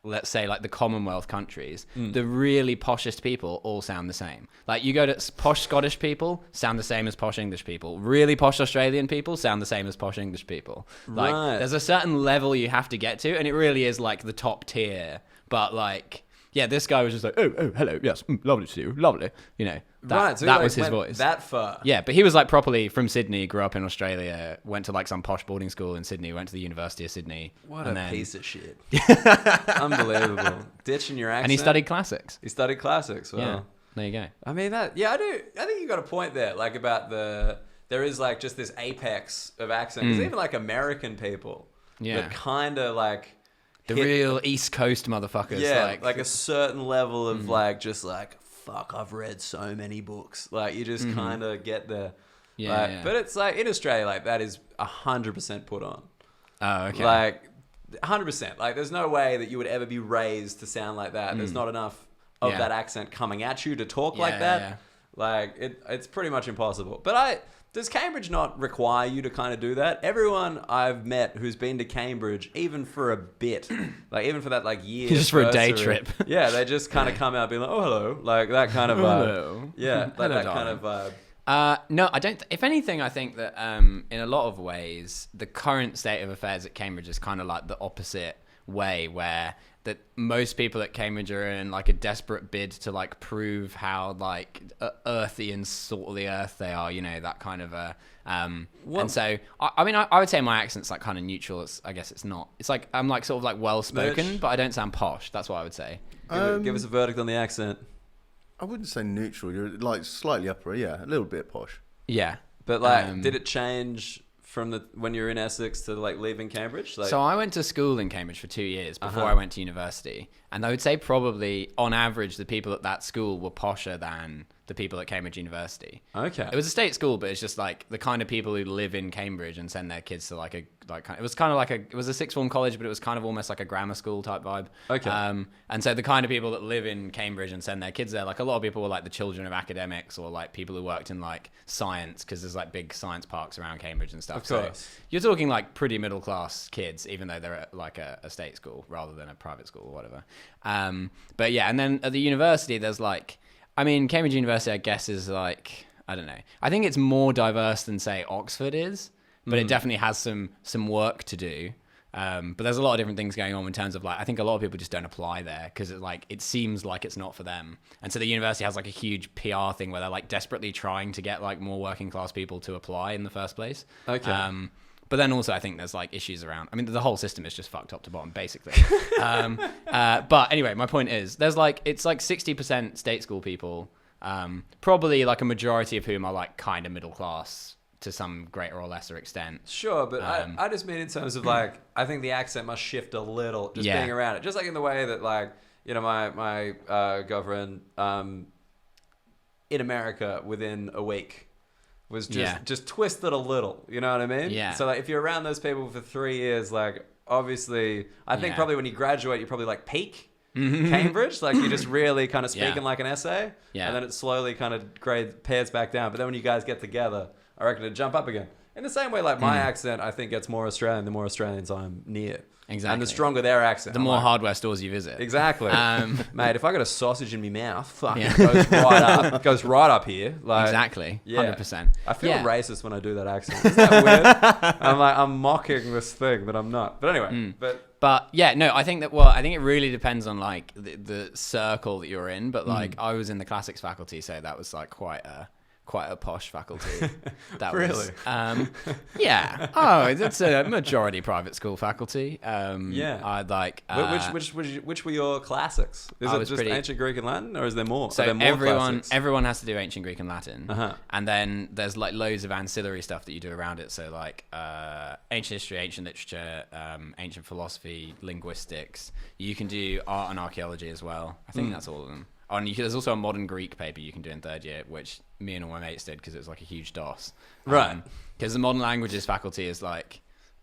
Speaker 2: let's say like the Commonwealth countries, the really poshest people all sound the same. Like you go to posh Scottish people, sound the same as posh English people. Really posh Australian people sound the same as posh English people. Like there's a certain level you have to get to, and it really is like the top tier. But like, yeah, this guy was just like, oh, hello, yes, lovely to see you, lovely. You know, that
Speaker 1: so
Speaker 2: was his voice.
Speaker 1: That far.
Speaker 2: Yeah, but he was like properly from Sydney, grew up in Australia, went to like some posh boarding school in Sydney, went to the University of Sydney.
Speaker 1: What a piece of shit. Unbelievable. Ditching your accent.
Speaker 2: And he studied classics.
Speaker 1: Well,
Speaker 2: yeah, there you go.
Speaker 1: I mean, I think you got a point there, like about there is like just this apex of accent. Because even like American people that kind of like...
Speaker 2: The real East Coast motherfuckers.
Speaker 1: Yeah, like a certain level of like, just like, fuck, I've read so many books. Like, you just kind of get there. Yeah, But it's like, in Australia, like, that is 100% put on.
Speaker 2: Oh, okay.
Speaker 1: Like, 100%. Like, there's no way that you would ever be raised to sound like that. There's not enough of that accent coming at you to talk like that. Yeah. Like, it's pretty much impossible. But does Cambridge not require you to kind of do that? Everyone I've met who's been to Cambridge, even for a bit, like even for that like year,
Speaker 2: just for a day trip,
Speaker 1: yeah, they just kind of come out being like, oh hello, like that kind of vibe. Hello. Yeah, like
Speaker 2: hello,
Speaker 1: that
Speaker 2: darling.
Speaker 1: kind of vibe.
Speaker 2: No, I don't. If anything, I think that in a lot of ways, the current state of affairs at Cambridge is kind of like the opposite way, where that most people at Cambridge are in like a desperate bid to like prove how like earthy and salt of the earth they are, you know, that kind of and so I mean I would say my accent's like kind of neutral. I guess it's not. It's like I'm like sort of like well spoken, but I don't sound posh. That's what I would say.
Speaker 1: Give us a verdict on the accent.
Speaker 3: I wouldn't say neutral. You're like slightly upper, yeah, a little bit posh.
Speaker 2: Yeah,
Speaker 1: but like, did it change from when you were in Essex to like leaving Cambridge? Like...
Speaker 2: So I went to school in Cambridge for 2 years before I went to university. And I would say probably on average, the people at that school were posher than the people at Cambridge University.
Speaker 1: Okay.
Speaker 2: It was a state school, but it's just like the kind of people who live in Cambridge and send their kids to it was kind of like it was a sixth form college, but it was kind of almost like a grammar school type vibe.
Speaker 1: Okay.
Speaker 2: And so the kind of people that live in Cambridge and send their kids there, like a lot of people were like the children of academics or like people who worked in like science, because there's like big science parks around Cambridge and stuff.
Speaker 1: Of course.
Speaker 2: So you're talking like pretty middle class kids, even though they're at like a state school rather than a private school or whatever. But yeah, and then at the university, there's like, I mean, Cambridge University, I guess, is like, I don't know. I think it's more diverse than, say, Oxford is, but it definitely has some work to do. But there's a lot of different things going on in terms of like, I think a lot of people just don't apply there because it seems like it's not for them. And so the university has like a huge PR thing where they're like desperately trying to get like more working class people to apply in the first place.
Speaker 1: Okay.
Speaker 2: But then also I think there's like issues around. I mean, the whole system is just fucked top to bottom, basically. But anyway, my point is, it's like 60% state school people, probably like a majority of whom are like kind of middle class to some greater or lesser extent.
Speaker 1: Sure, but I just mean in terms of like, I think the accent must shift a little just being around it. Just like in the way that like, you know, my girlfriend in America within a week was just twisted a little, you know what I mean?
Speaker 2: Yeah.
Speaker 1: So like if you're around those people for 3 years, like obviously, I think probably when you graduate, you probably like peak Cambridge, like you're just really kind of speaking like an essay, and then it slowly kind of pairs back down. But then when you guys get together, I reckon it'd jump up again. In the same way, like my accent, I think gets more Australian the more Australians I'm near.
Speaker 2: Exactly.
Speaker 1: And the stronger their accent.
Speaker 2: The more hardware stores you visit.
Speaker 1: Exactly. Mate, if I got a sausage in my mouth, fuck, it goes right up. It goes right up here. Like,
Speaker 2: exactly.
Speaker 1: Yeah.
Speaker 2: 100%.
Speaker 1: I feel racist when I do that accent. Isn't that weird? I'm mocking this thing that I'm not. But anyway,
Speaker 2: But yeah, no, I think it really depends on like the circle that you're in. But like I was in the classics faculty, so that was like quite a posh faculty. That
Speaker 1: really?
Speaker 2: Was, yeah. Oh, it's a majority private school faculty.
Speaker 1: Yeah.
Speaker 2: I'd like.
Speaker 1: Which were your classics? Is it just ancient Greek and Latin, or is there more?
Speaker 2: So
Speaker 1: are there more
Speaker 2: everyone has to do ancient Greek and Latin,
Speaker 1: Uh-huh.
Speaker 2: and then there's like loads of ancillary stuff that you do around it. So like ancient history, ancient literature, ancient philosophy, linguistics. You can do art and archaeology as well. I think that's all of them. Oh, and there's also a modern Greek paper you can do in third year, which me and all my mates did because it was like a huge DOS.
Speaker 1: Right.
Speaker 2: Because the modern languages faculty is like,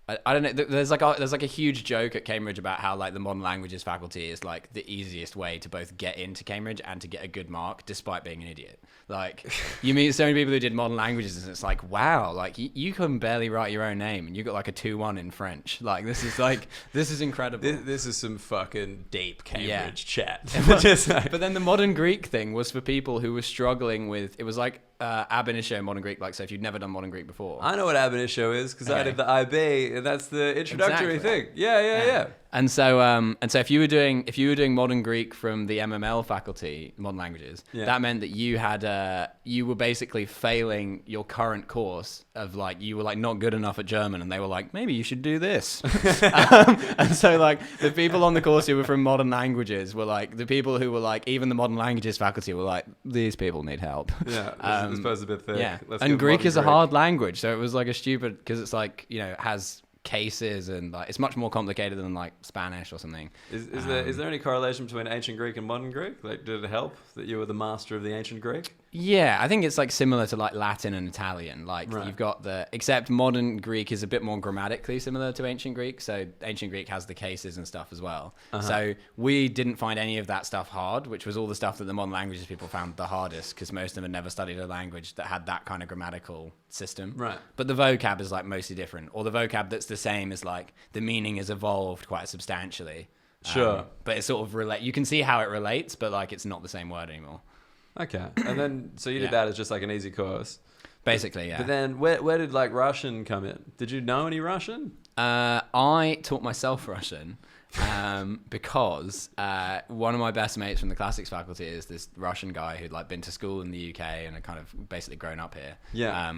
Speaker 2: I don't know. There's like a huge joke at Cambridge about how like the modern languages faculty is like the easiest way to both get into Cambridge and to get a good mark, despite being an idiot. Like you meet so many people who did modern languages, and it's like, wow, like you can barely write your own name, and you got like a 2-1 in French. Like this is incredible.
Speaker 1: This is some fucking deep Cambridge chat.
Speaker 2: But then the modern Greek thing was for people who were struggling with. It was like ab initio modern Greek. Like so, if you'd never done modern Greek before,
Speaker 1: I know what ab initio is because I did the IB, and that's the introductory thing. Yeah.
Speaker 2: And so if you were doing modern Greek from the MML faculty, modern languages, that meant that you were basically failing your current course of like you were like not good enough at German, and they were like, maybe you should do this. And so like the people on the course who were from modern languages were like the people who were like even the modern languages faculty were like, these people need help.
Speaker 1: Yeah, this is a bit thick.
Speaker 2: Yeah, and Greek is a hard language, so it was like a stupid because it's like it has cases and like it's much more complicated than like Spanish or something.
Speaker 1: Is there any correlation between ancient Greek and modern Greek? Like, did it help that you were the master of the ancient Greek?
Speaker 2: Yeah, I think it's like similar to like Latin and Italian. Like you've got except modern Greek is a bit more grammatically similar to ancient Greek. So ancient Greek has the cases and stuff as well. So we didn't find any of that stuff hard, which was all the stuff that the modern languages people found the hardest because most of them had never studied a language that had that kind of grammatical system.
Speaker 1: Right.
Speaker 2: But the vocab is like mostly different, or the vocab that's the same is like the meaning has evolved quite substantially.
Speaker 1: Sure.
Speaker 2: But it sort of you can see how it relates, but like it's not the same word anymore.
Speaker 1: Okay. And then, so you did that as just like an easy course.
Speaker 2: Basically, yeah.
Speaker 1: But then where did like Russian come in? Did you know any Russian?
Speaker 2: I taught myself Russian because one of my best mates from the classics faculty is this Russian guy who'd like been to school in the UK and had kind of basically grown up here.
Speaker 1: Yeah.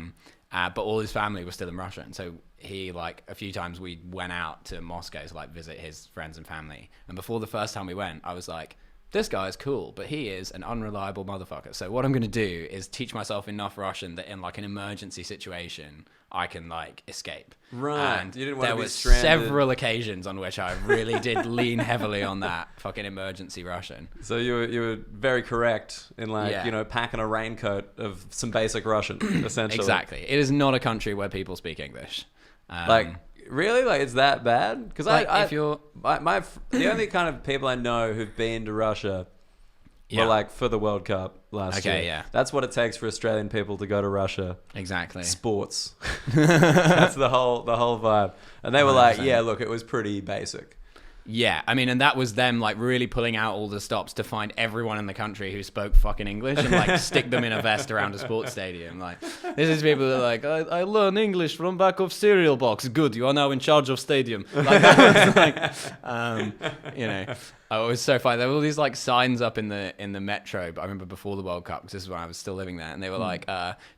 Speaker 2: But all his family was still in Russia. And so he like a few times we went out to Moscow to like visit his friends and family. And before the first time we went, I was like, this guy is cool, but he is an unreliable motherfucker. So what I'm going to do is teach myself enough Russian that in like an emergency situation, I can like escape.
Speaker 1: Right.
Speaker 2: And
Speaker 1: you didn't want
Speaker 2: there
Speaker 1: to be
Speaker 2: was
Speaker 1: stranded.
Speaker 2: several occasions on which I really did lean heavily on that fucking emergency Russian.
Speaker 1: So you were very correct in like, packing a raincoat of some basic Russian, essentially.
Speaker 2: Exactly. It is not a country where people speak English.
Speaker 1: Really? Like, it's that bad? Because
Speaker 2: like,
Speaker 1: the only kind of people I know who've been to Russia were like for the World Cup last year.
Speaker 2: Okay, yeah.
Speaker 1: That's what it takes for Australian people to go to Russia.
Speaker 2: Exactly.
Speaker 1: Sports. That's the whole vibe. And they were
Speaker 2: 100%.
Speaker 1: like, yeah, look, it was pretty basic.
Speaker 2: Yeah, I mean, and that was them like really pulling out all the stops to find everyone in the country who spoke fucking English and like stick them in a vest around a sports stadium. Like, this is people that are like, I learn English from back of cereal box. Good, you are now in charge of stadium. Like that was like, oh, it was so funny. There were all these like signs up in the metro. But I remember before the World Cup, because this is when I was still living there, and they were like,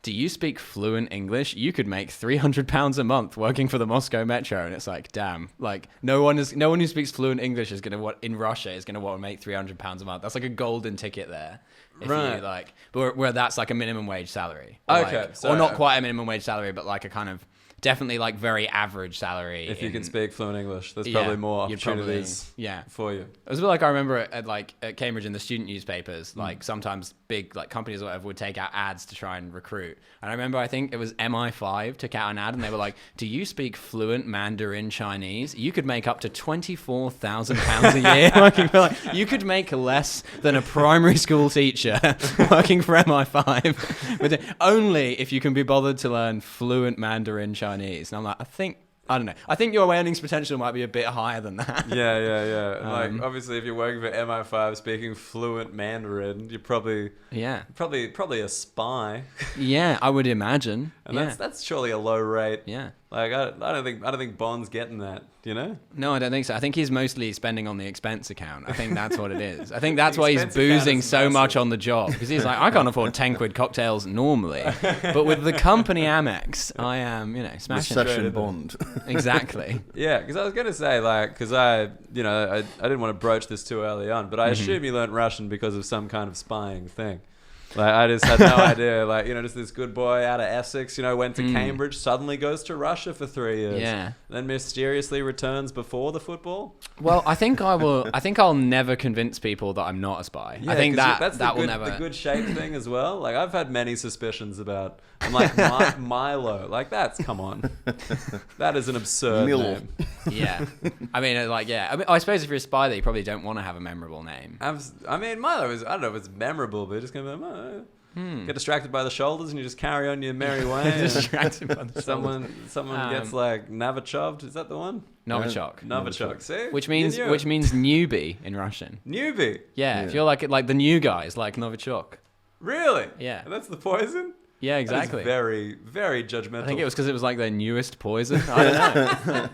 Speaker 2: "Do you speak fluent English? You could make £300 a month working for the Moscow Metro." And it's like, damn, like no one who speaks fluent English is gonna in Russia is gonna want to make £300 a month. That's like a golden ticket there.
Speaker 1: Right.
Speaker 2: You, like, but where that's like a minimum wage salary.
Speaker 1: Okay.
Speaker 2: Like, or not quite a minimum wage salary, but like a kind of definitely like very average salary.
Speaker 1: If you can speak fluent English, there's probably more opportunities for you.
Speaker 2: It was a bit like I remember at Cambridge in the student newspapers, like sometimes big like companies or whatever would take out ads to try and recruit. And I remember I think it was MI5 took out an ad and they were like, "Do you speak fluent Mandarin Chinese? You could make up to £24,000 a year working for you could make less than a primary school teacher working for MI5, but only if you can be bothered to learn fluent Mandarin Chinese." And I'm like, I don't know. I think your earnings potential might be a bit higher than that.
Speaker 1: Yeah. Like, obviously, if you're working for MI5 speaking fluent Mandarin, you're probably a spy.
Speaker 2: Yeah, I would imagine.
Speaker 1: And that's surely a low rate.
Speaker 2: Yeah.
Speaker 1: Like, I don't think Bond's getting that, you know?
Speaker 2: No, I don't think so. I think he's mostly spending on the expense account. I think that's what it is. I think that's why he's boozing so much on the job. Because he's like, I can't afford 10 quid cocktails normally. But with the company Amex, I am, smashing
Speaker 3: Recession Bond.
Speaker 2: Exactly.
Speaker 1: Yeah, because I was going to say, like, because I didn't want to broach this too early on, but I assume you learned Russian because of some kind of spying thing. Like, I just had no idea. Like, just this good boy out of Essex, went to Cambridge, suddenly goes to Russia for 3 years.
Speaker 2: Yeah.
Speaker 1: Then mysteriously returns before the football.
Speaker 2: Well, I think I'll never convince people that I'm not a spy.
Speaker 1: Yeah,
Speaker 2: I think
Speaker 1: that's
Speaker 2: will never.
Speaker 1: The good shape thing as well. Like, I've had many suspicions about. I'm like Milo. Like, come on. That is an absurd name.
Speaker 2: Yeah. I suppose if you're a spy, that you probably don't want to have a memorable name.
Speaker 1: Milo is. I don't know if it's memorable, but it's gonna be. Get distracted by the shoulders and you just carry on your merry way.
Speaker 2: Distracted by the
Speaker 1: someone gets like Novichov. Is that the one?
Speaker 2: Novichok.
Speaker 1: Novichok. See,
Speaker 2: which means newbie in Russian.
Speaker 1: Newbie.
Speaker 2: Yeah. If you're like the new guys, like Novichok.
Speaker 1: Really?
Speaker 2: Yeah.
Speaker 1: That's the poison.
Speaker 2: Yeah, exactly.
Speaker 1: Very, very judgmental.
Speaker 2: I think it was because it was like their newest poison. I don't know.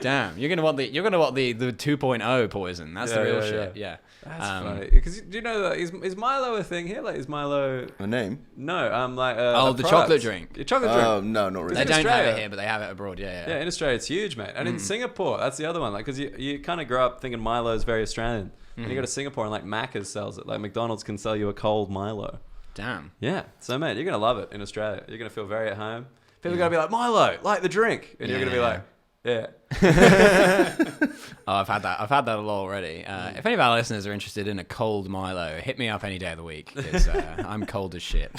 Speaker 2: Damn, you're gonna want the 2.0 poison. That's the real shit. Yeah.
Speaker 1: That's funny. Because do you know that is Milo a thing here? Like, is Milo
Speaker 3: a name?
Speaker 1: No, like
Speaker 2: the chocolate drink.
Speaker 1: Your chocolate drink.
Speaker 3: No, not really.
Speaker 2: They don't have it here, but they have it abroad. Yeah.
Speaker 1: Yeah, in Australia it's huge, mate. And in Singapore, that's the other one. Like, because you kind of grow up thinking Milo is very Australian, and you go to Singapore and like Macca's sells it. Like McDonald's can sell you a cold Milo.
Speaker 2: Damn.
Speaker 1: Yeah. So, mate, you're going to love it in Australia. You're going to feel very at home. People are going to be like, Milo, like the drink. And you're going to be like, yeah.
Speaker 2: I've had that a lot already. If any of our listeners are interested in a cold Milo, hit me up any day of the week. Because I'm cold as shit.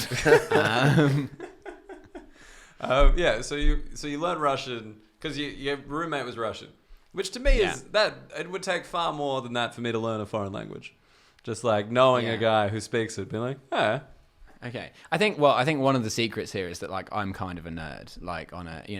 Speaker 1: Yeah. So you learned Russian because your roommate was Russian. Which to me is that it would take far more than that for me to learn a foreign language. Just like knowing a guy who speaks it, being like,
Speaker 2: okay. I think one of the secrets here is that like I'm kind of a nerd. Like on a you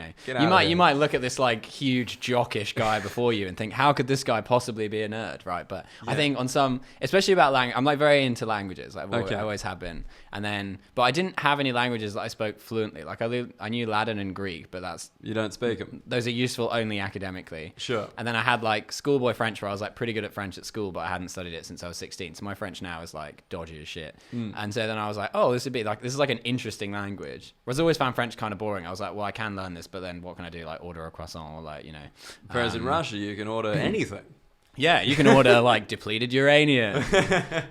Speaker 2: might look at this like huge jockish guy before you and think, how could this guy possibly be a nerd, right? But I think on some, especially about language, I'm like very into languages. Like I always have been. But I didn't have any languages that I spoke fluently. Like I knew Latin and Greek, but
Speaker 1: you don't speak them.
Speaker 2: Those are useful only academically.
Speaker 1: Sure.
Speaker 2: And then I had like schoolboy French, where I was like pretty good at French at school, but I hadn't studied it since I was 16. So my French now is like dodgy as shit. And so then I was like, oh, this is like an interesting language. Whereas I always found French kind of boring. I was like, well, I can learn this, but then what can I do? Like order a croissant or like,
Speaker 1: Whereas in Russia, you can order anything.
Speaker 2: Yeah, you can order like depleted uranium.
Speaker 1: Okay,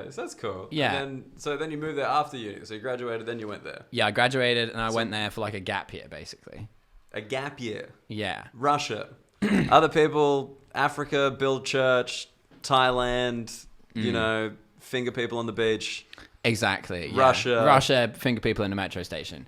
Speaker 1: so that's cool.
Speaker 2: Yeah.
Speaker 1: And then you moved there after uni. So you graduated, then you went there.
Speaker 2: Yeah, I graduated and I went there for like a gap year, basically.
Speaker 1: A gap year.
Speaker 2: Yeah.
Speaker 1: Russia. Other people, Africa, build church, Thailand, finger people on the beach.
Speaker 2: Exactly. Yeah.
Speaker 1: Russia,
Speaker 2: finger people in a metro station.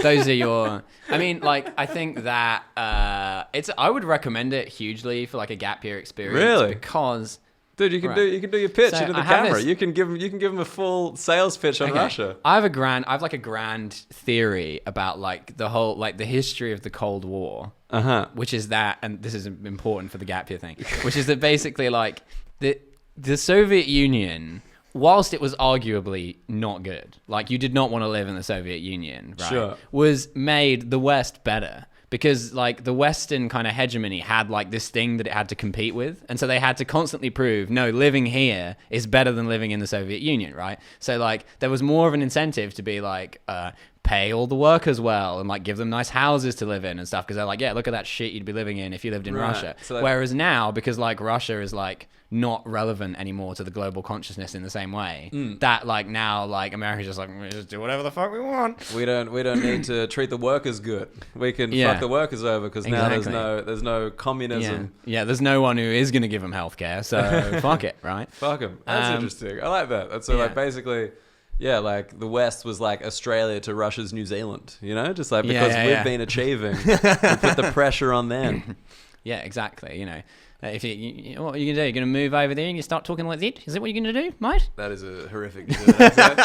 Speaker 2: Those are your. I mean, like, I think that I would recommend it hugely for like a gap year experience.
Speaker 1: Really?
Speaker 2: Because,
Speaker 1: dude, you can do your pitch into the camera. You can give them a full sales pitch on Russia.
Speaker 2: I have a grand theory about like the whole like the history of the Cold War. Which is that, and this is important for the gap year thing. Which is that basically like the Soviet Union, whilst it was arguably not good, like you did not want to live in the Soviet Union, right?
Speaker 1: Sure.
Speaker 2: Was made the West better because like the Western kind of hegemony had like this thing that it had to compete with. And so they had to constantly prove, no, living here is better than living in the Soviet Union, right? So like there was more of an incentive to be like, pay all the workers well and like give them nice houses to live in and stuff. Cause they're like, yeah, look at that shit you'd be living in if you lived in Russia. So whereas now, because like Russia is like not relevant anymore to the global consciousness in the same way. That like now like America's just like, we just do whatever the fuck we want.
Speaker 1: We don't need to treat the workers good. We can fuck the workers over because now there's no communism.
Speaker 2: Yeah, there's no one who is going to give them healthcare, so fuck it, right?
Speaker 1: Fuck them. That's interesting. I like that. That's so like basically. Yeah, like the West was like Australia to Russia's New Zealand, you know? Just like because we've been achieving, we put the pressure on them.
Speaker 2: Yeah, exactly. You know, if you what are you going to do? You're going to move over there and you start talking like that? Is that what you're going to do, mate?
Speaker 1: That is a horrific New Zealand accent.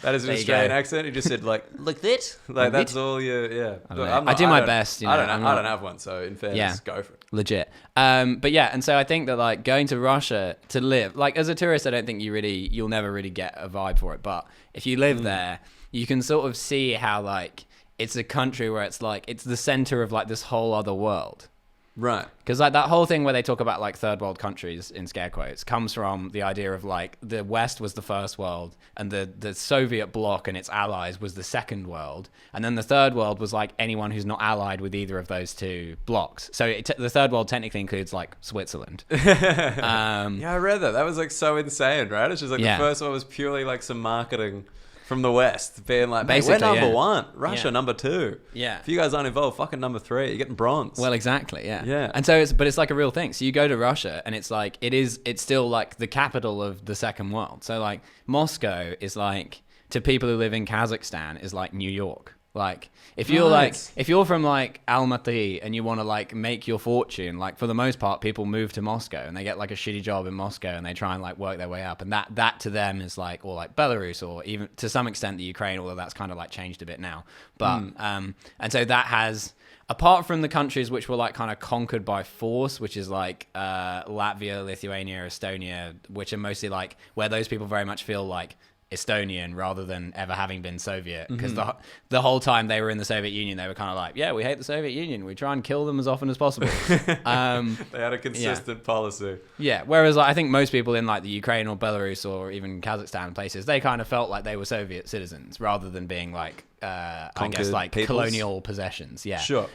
Speaker 1: That is an Australian accent. You just said like that. Like that's all you,
Speaker 2: I do my best. You know,
Speaker 1: I don't have one, so in fairness, go for it.
Speaker 2: Legit. But yeah, and so I think that like going to Russia to live, like as a tourist, I don't think you'll never really get a vibe for it. But if you live there, you can sort of see how like it's a country where it's like it's the center of like this whole other world.
Speaker 1: Right.
Speaker 2: Because like that whole thing where they talk about like third world countries in scare quotes comes from the idea of like the West was the first world and the Soviet bloc and its allies was the second world, and then the third world was like anyone who's not allied with either of those two blocks. So the third world technically includes like Switzerland.
Speaker 1: Yeah, I read that. That was like so insane, right? It's just like the first one was purely like some marketing from the West, being like, we're number one, Russia number two.
Speaker 2: Yeah.
Speaker 1: If you guys aren't involved, fucking number three, you're getting bronze.
Speaker 2: Well, exactly, yeah.
Speaker 1: Yeah.
Speaker 2: And so it's like a real thing. So you go to Russia and it's like, it's still like the capital of the second world. So like Moscow is like, to people who live in Kazakhstan, is like New York. Like if you're from like Almaty and you want to like make your fortune, like for the most part people move to Moscow and they get like a shitty job in Moscow and they try and like work their way up, and that to them is like, or like Belarus or even to some extent the Ukraine, although that's kind of like changed a bit now. But and so that has, apart from the countries which were like kind of conquered by force, which is like Latvia, Lithuania, Estonia, which are mostly like where those people very much feel like Estonian rather than ever having been Soviet, because the whole time they were in the Soviet Union they were kind of like, yeah, we hate the Soviet Union, we try and kill them as often as possible.
Speaker 1: They had a consistent policy.
Speaker 2: Yeah, whereas like, I think most people in like the Ukraine or Belarus or even Kazakhstan places, they kind of felt like they were Soviet citizens rather than being like I guess like peoples? Colonial possessions. Yeah,
Speaker 1: sure.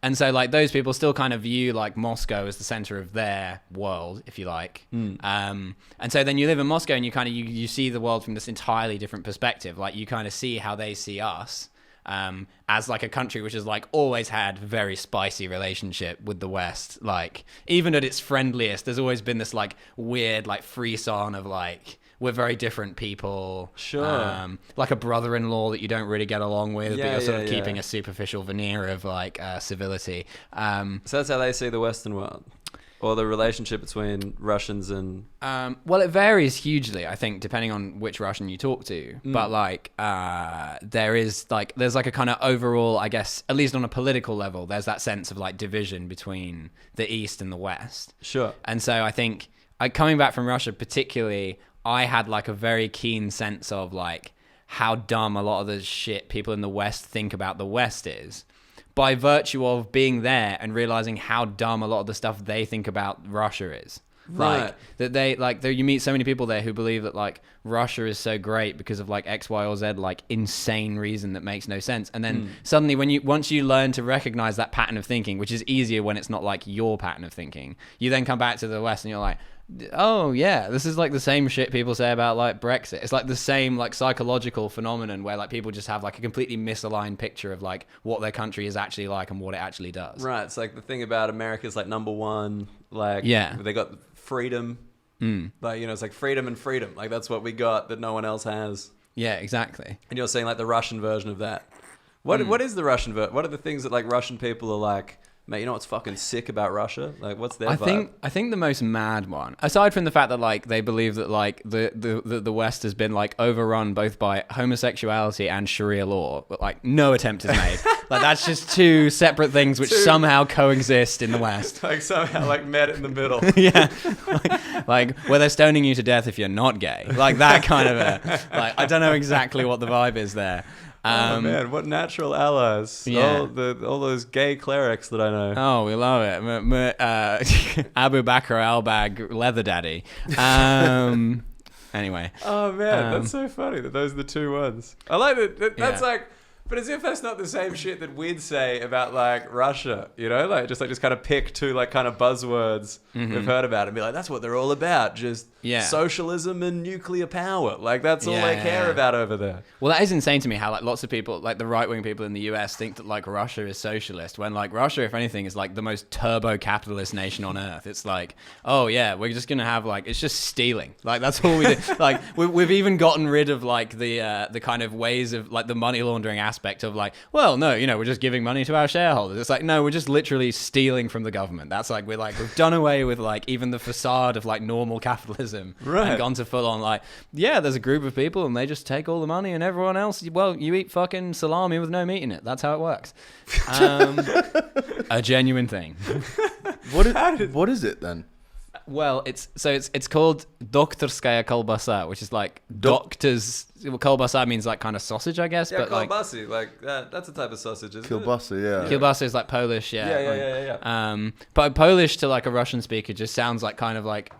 Speaker 2: And so like those people still kind of view like Moscow as the center of their world, if you like. And so then you live in Moscow and you kind of you see the world from this entirely different perspective. Like you kind of see how they see us as like a country which has like always had very spicy relationship with the West. Like even at its friendliest, there's always been this like weird like frisson of like, we're very different people.
Speaker 1: Sure.
Speaker 2: Like a brother-in-law that you don't really get along with, but you're sort of keeping a superficial veneer of like civility.
Speaker 1: So that's how they see the Western world, or the relationship between Russians and.
Speaker 2: Well, it varies hugely, I think, depending on which Russian you talk to. But like, there's like a kind of overall, I guess, at least on a political level, there's that sense of like division between the East and the West.
Speaker 1: Sure.
Speaker 2: And so I think, coming back from Russia particularly, I had like a very keen sense of like how dumb a lot of the shit people in the West think about the West is, by virtue of being there and realizing how dumb a lot of the stuff they think about Russia is.
Speaker 1: Right.
Speaker 2: Like you meet so many people there who believe that like Russia is so great because of like X, Y, or Z like insane reason that makes no sense. And then suddenly once you learn to recognize that pattern of thinking, which is easier when it's not like your pattern of thinking, you then come back to the West and you're like, oh yeah, this is like the same shit people say about like Brexit. It's like the same like psychological phenomenon where like people just have like a completely misaligned picture of like what their country is actually like and what it actually does.
Speaker 1: Right. It's like the thing about America's like number one, like they got freedom. Like, you know, it's like freedom and freedom. Like that's what we got that no one else has.
Speaker 2: Yeah, exactly.
Speaker 1: And you're saying like the Russian version of that. What is the Russian version? What are the things that like Russian people are like, mate, you know what's fucking sick about Russia? Like, what's their vibe?
Speaker 2: I think the most mad one, aside from the fact that like they believe that like the West has been like overrun both by homosexuality and Sharia law, but like no attempt is made. Like that's just two separate things which somehow coexist in the West.
Speaker 1: Like somehow like met in the middle.
Speaker 2: Yeah, like where they're stoning you to death if you're not gay. Like that kind of like I don't know exactly what the vibe is there.
Speaker 1: Oh man, what natural allies!
Speaker 2: Yeah.
Speaker 1: All those gay clerics that I know.
Speaker 2: Oh, we love it. Abu Bakr al-Bag, leather daddy. Anyway.
Speaker 1: Oh man, that's so funny that those are the two ones. I like it. That's like But as if that's not the same shit that we'd say about like Russia, you know, like just kind of pick two like kind of buzzwords we've heard about and be like, that's what they're all about, just socialism and nuclear power. Like that's all they care about over there.
Speaker 2: Well, that is insane to me how like lots of people, like the right-wing people in the US, think that like Russia is socialist when like Russia, if anything, is like the most turbo capitalist nation on earth. It's like, oh yeah, we're just gonna have like, it's just stealing. Like that's all we do. Like we've even gotten rid of like the kind of ways of like the money laundering aspect of like, well, no, you know, we're just giving money to our shareholders. It's like, no, we're just literally stealing from the government. That's like, we've done away with like even the facade of like normal capitalism and gone to full on like, yeah, there's a group of people and they just take all the money and everyone else, well, you eat fucking salami with no meat in it. That's how it works. A genuine thing.
Speaker 3: What is it then?
Speaker 2: Well, it's called doktorskaya kolbasa, which is like doctors. Kolbasa means like kind of sausage, I guess.
Speaker 1: Yeah,
Speaker 2: but
Speaker 1: kolbasy, like that's a type of sausage, isn't
Speaker 3: Kielbasa, yeah.
Speaker 2: Kielbasa is like Polish,
Speaker 1: Yeah.
Speaker 2: But Polish to like a Russian speaker just sounds like kind of like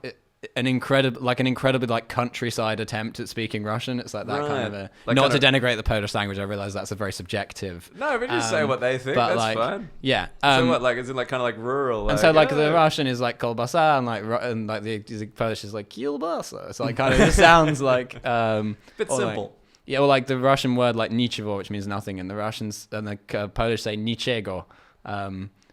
Speaker 2: an incredibly like countryside attempt at speaking Russian. It's like that kind of a like not to denigrate the Polish language. I realize that's a very subjective.
Speaker 1: No, but just say what they think.
Speaker 2: But
Speaker 1: that's
Speaker 2: like,
Speaker 1: fine.
Speaker 2: Yeah.
Speaker 1: So what? Like, is it like kind of like rural? Like,
Speaker 2: and so like the Russian is like kolbasa, and like the Polish is like kielbasa. So like kind of it sounds like
Speaker 1: bit simple.
Speaker 2: Like, yeah, well, like the Russian word like nichevo, which means nothing, and the Russians and the Polish say niczego,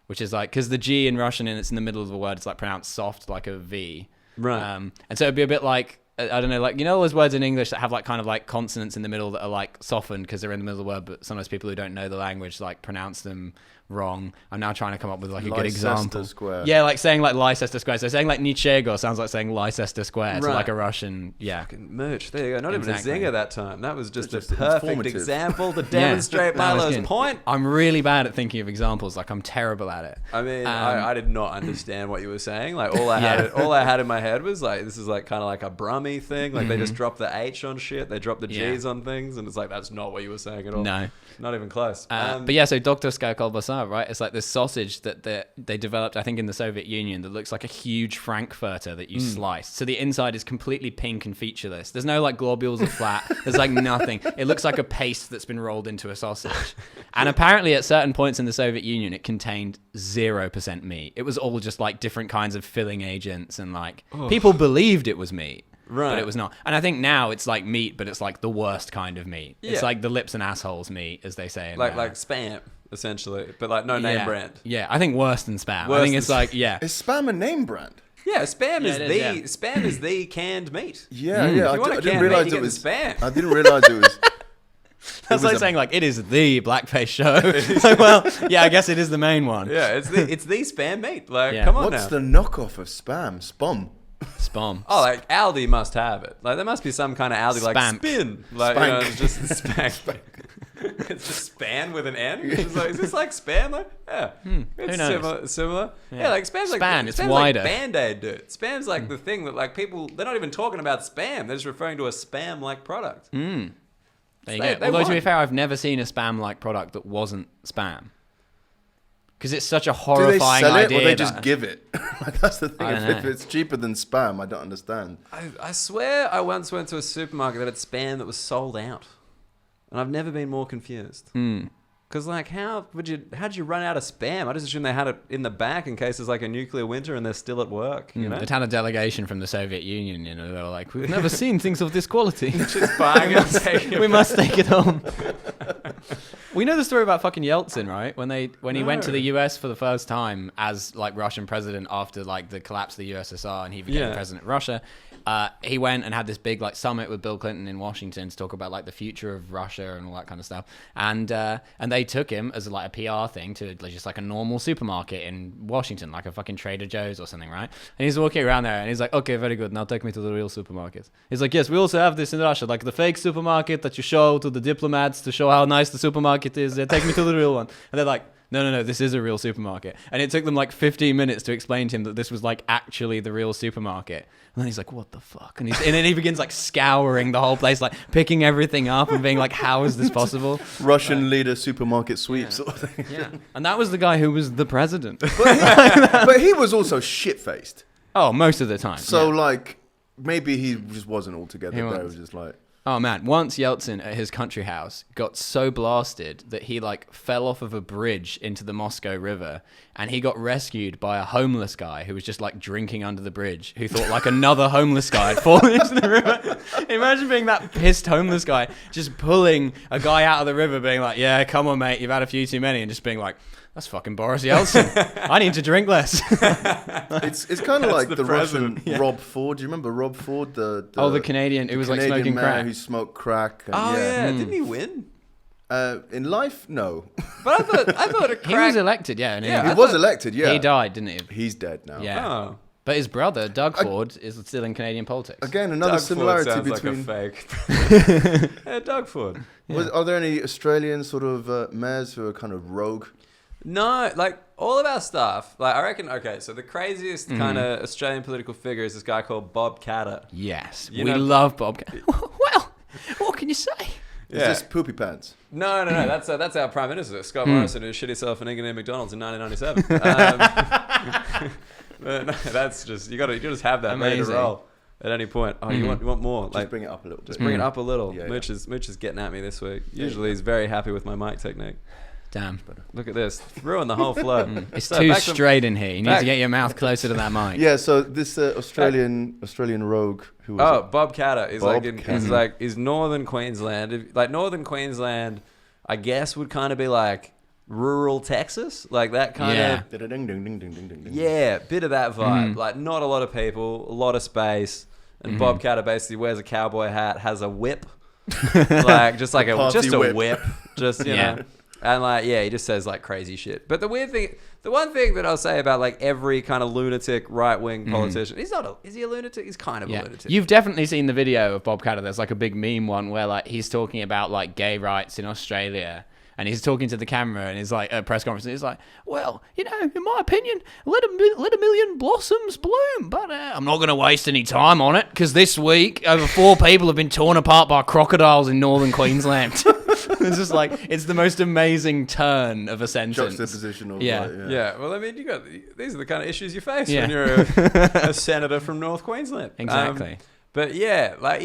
Speaker 2: which is like because the G in Russian and it's in the middle of the word, it's like pronounced soft like a V.
Speaker 1: Right.
Speaker 2: And so it'd be a bit like, I don't know, like, you know, those words in English that have like kind of like consonants in the middle that are like softened because they're in the middle of the word, but sometimes people who don't know the language like pronounce them wrong. I'm now trying to come up with like a good example.
Speaker 3: Square.
Speaker 2: Yeah, like saying like Leicester Square. So saying like niczego sounds like saying Leicester Square. So like a Russian,
Speaker 1: Fucking merch. There you go. Not even a zinger that time. That was just a
Speaker 3: just
Speaker 1: perfect example to demonstrate Milo's point.
Speaker 2: I'm really bad at thinking of examples. Like I'm terrible at it.
Speaker 1: I mean, I did not understand what you were saying. Like all I had in my head was like, this is like kind of like a Brummy thing. Like they just drop the H on shit. They drop the G's on things. And it's like, that's not what you were saying at all.
Speaker 2: No.
Speaker 1: Not even close.
Speaker 2: But yeah, so doktorskaya kolbasa, right? It's like this sausage that they developed, I think, in the Soviet Union that looks like a huge frankfurter that you slice. So the inside is completely pink and featureless. There's no like globules of fat. There's like nothing. It looks like a paste that's been rolled into a sausage. And apparently at certain points in the Soviet Union, it contained 0% meat. It was all just like different kinds of filling agents and like people believed it was meat. Right. But it was not. And I think now it's like meat, but it's like the worst kind of meat. Yeah. It's like the lips and assholes meat, as they say.
Speaker 1: Like Spam, essentially. But like no name brand.
Speaker 2: Yeah, I think worse than Spam. I think it's like,
Speaker 3: Is Spam a name brand?
Speaker 1: Yeah, Spam is the canned meat.
Speaker 3: Yeah.
Speaker 1: If you want I didn't realize it was Spam.
Speaker 3: I didn't realize it was...
Speaker 2: That's like saying like it is the Blackface show. It's like, well, yeah, I guess it is the main one.
Speaker 1: Yeah, it's the Spam meat. Like, come on now.
Speaker 3: What's the knockoff of Spam?
Speaker 2: Spam.
Speaker 1: Oh, like Aldi must have it. Like there must be some kind of Aldi like Spin. Like you know, it's just Spank. It's just Span with an N. It's like, is this like Spam? Like, yeah, it's similar. Yeah, like Spam's like
Speaker 2: Span. It's
Speaker 1: Spam's
Speaker 2: wider.
Speaker 1: Like Band-Aid, dude. Spam's like the thing that like people they're not even talking about Spam. They're just referring to a Spam-like product.
Speaker 2: There you go. Although to be fair, I've never seen a Spam-like product that wasn't Spam. Because it's such a horrifying idea.
Speaker 3: Do they sell it or they just give it? Like, that's the thing. If it's cheaper than Spam, I don't understand.
Speaker 1: I swear I once went to a supermarket that had Spam that was sold out. And I've never been more confused. Because, like, how'd you run out of Spam? I just assume they had it in the back in case there's, like, a nuclear winter and they're still at work, you know?
Speaker 2: They'd had a delegation from the Soviet Union, you know, they were like, we've never seen things of this quality.
Speaker 1: Just buying it and taking it.
Speaker 2: We must take it home. We know the story about fucking Yeltsin, right? When he went to the US for the first time as, like, Russian president after, like, the collapse of the USSR and he became president of Russia. He went and had this big like summit with Bill Clinton in Washington to talk about like the future of Russia and all that kind of stuff. And they took him as like a PR thing to just like a normal supermarket in Washington, like a fucking Trader Joe's or something, right? And he's walking around there and he's like, okay, very good. Now take me to the real supermarket. He's like, yes, we also have this in Russia, like the fake supermarket that you show to the diplomats to show how nice the supermarket is. Take me to the real one. And they're like, no, this is a real supermarket. And it took them like 15 minutes to explain to him that this was like actually the real supermarket. And then he's like, what the fuck? And then he begins like scouring the whole place, like picking everything up and being like, how is this possible?
Speaker 3: Russian leader supermarket sweep sort of thing.
Speaker 2: Yeah. And that was the guy who was the president.
Speaker 3: But he was also shit-faced.
Speaker 2: Oh, most of the time.
Speaker 3: So like, maybe he just wasn't altogether. It was just like...
Speaker 2: Oh man, once Yeltsin at his country house got so blasted that he like fell off of a bridge into the Moscow River, and he got rescued by a homeless guy who was just like drinking under the bridge, who thought like another homeless guy had fallen into the river. Imagine being that pissed homeless guy just pulling a guy out of the river, being like, "Yeah, come on, mate, you've had a few too many," and just being like, "That's fucking Boris Yeltsin. I need to drink less."
Speaker 3: It's kind of like the
Speaker 1: president.
Speaker 3: Russian Rob Ford. Do you remember Rob Ford? The
Speaker 2: Canadian who was like
Speaker 3: Canadian
Speaker 2: smoking
Speaker 3: man
Speaker 2: crack.
Speaker 3: who smoked crack. And,
Speaker 1: Oh yeah, didn't he win?
Speaker 3: In life, no.
Speaker 1: But I thought a
Speaker 2: He was
Speaker 1: crack.
Speaker 2: elected, yeah. And
Speaker 3: He was elected, yeah.
Speaker 2: He died, didn't he?
Speaker 3: He's dead now.
Speaker 2: Yeah.
Speaker 1: Oh.
Speaker 2: But his brother, Doug Ford, is still in Canadian politics.
Speaker 3: Again, another
Speaker 1: Doug
Speaker 3: similarity
Speaker 1: Ford sounds
Speaker 3: between.
Speaker 1: like a fake. Yeah, Doug Ford.
Speaker 3: Are there any Australian sort of mayors who are kind of rogue?
Speaker 1: No, like all of our stuff. Like I reckon. Okay, so the craziest kind of Australian political figure is this guy called Bob Catter.
Speaker 2: Yes.
Speaker 1: You
Speaker 2: We
Speaker 1: know-
Speaker 2: love Bob. Well, what can you say?
Speaker 3: Is this Poopy Pants?
Speaker 1: No. That's our prime minister, Scott Morrison, who shit himself in England and McDonald's in 1997. But no, that's just you got to just have that ready to
Speaker 2: Amazing.
Speaker 1: roll at any point. Oh, you want more?
Speaker 3: Just bring it up a little bit.
Speaker 1: Just bring it up a little.
Speaker 3: Yeah,
Speaker 1: Mitch is getting at me this week. Usually he's very happy with my mic technique.
Speaker 2: Damn.
Speaker 1: Look at this, ruin the whole flow.
Speaker 2: It's
Speaker 1: So
Speaker 2: too
Speaker 1: back to-
Speaker 2: straight in here. You need
Speaker 1: back-
Speaker 2: to get your mouth closer to that mic.
Speaker 3: Yeah, so this Australian rogue who was
Speaker 1: Oh, Bob Catter is
Speaker 3: Bob
Speaker 1: he's northern Queensland. Like northern Queensland, I guess would kind of be like rural Texas, like that kind
Speaker 2: Yeah.
Speaker 1: of.
Speaker 3: Ding-a-ding-ding-ding-ding-ding-ding.
Speaker 1: Yeah, bit of that vibe. Like not a lot of people, a lot of space, and Bob Catter basically wears a cowboy hat, has a whip, like just like
Speaker 3: party
Speaker 1: a
Speaker 3: whip.
Speaker 1: whip, just you
Speaker 2: Yeah.
Speaker 1: know. And like, yeah, he just says like crazy shit. But the weird thing, the one thing that I'll say about like every kind of lunatic right wing politician, is he a lunatic? He's kind of a
Speaker 2: Yeah.
Speaker 1: lunatic.
Speaker 2: You've definitely seen the video of Bob Catter. There's like a big meme one where like he's talking about like gay rights in Australia. And he's talking to the camera and he's like, at a press conference, and he's like, well, you know, in my opinion, let a million blossoms bloom. But I'm not going to waste any time on it because this week, over 4 people have been torn apart by crocodiles in northern Queensland. It's just like, it's the most amazing turn of a sentence.
Speaker 3: Juxtaposition of
Speaker 2: Yeah.
Speaker 3: like,
Speaker 1: Yeah, well, I mean, these are the kind of issues you face
Speaker 2: Yeah.
Speaker 1: when you're a senator from North Queensland.
Speaker 2: Exactly.
Speaker 1: But yeah, like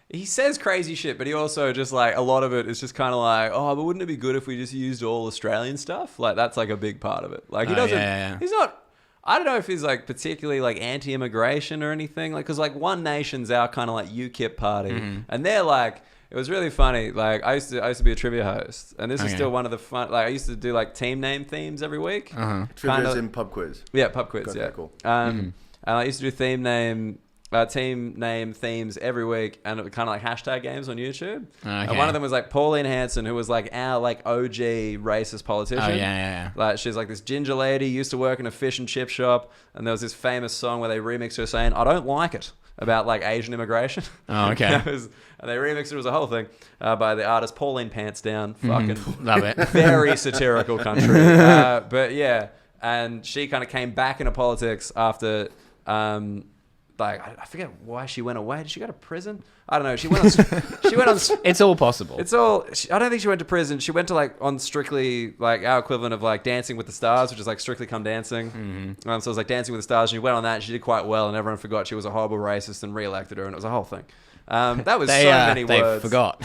Speaker 1: he says crazy shit, but he also just like a lot of it is just kind of like, oh, but wouldn't it be good if we just used all Australian stuff? Like that's like a big part of it. Like he
Speaker 2: Oh,
Speaker 1: doesn't.
Speaker 2: yeah.
Speaker 1: He's not. I don't know if he's like particularly like anti-immigration or anything. Like because like One Nation's our kind of like UKIP party, and they're like. It was really funny. Like I used to be a trivia host, and this is
Speaker 2: Okay.
Speaker 1: still one of the fun. Like I used to do like team name themes every week.
Speaker 3: Trivia's
Speaker 1: Kinda-
Speaker 3: in pub quiz.
Speaker 1: Yeah, pub quiz.
Speaker 3: Okay,
Speaker 1: Yeah,
Speaker 3: cool.
Speaker 1: And I used to do team name themes every week, and it was kind of like hashtag games on YouTube. And
Speaker 2: Okay.
Speaker 1: one of them was like Pauline Hanson, who was like our like OG racist politician.
Speaker 2: Oh, yeah.
Speaker 1: Like she's like this ginger lady, used to work in a fish and chip shop, and there was this famous song where they remixed her saying, "I don't like it," about like Asian immigration.
Speaker 2: Oh, okay.
Speaker 1: And they remixed it. It was a whole thing by the artist Pauline Pants Down. Fucking
Speaker 2: Love it.
Speaker 1: very satirical country. But yeah, and she kind of came back into politics after, like I forget why she went away. Did she go to prison? I don't know. She went on.
Speaker 2: It's all possible.
Speaker 1: It's all. I don't think she went to prison. She went to like on Strictly, like our equivalent of like Dancing with the Stars, which is like Strictly Come Dancing. So it was like Dancing with the Stars. And she went on that. And she did quite well, and everyone forgot she was a horrible racist and re-elected her, and it was a whole thing. That was so many
Speaker 2: they
Speaker 1: words.
Speaker 2: forgot.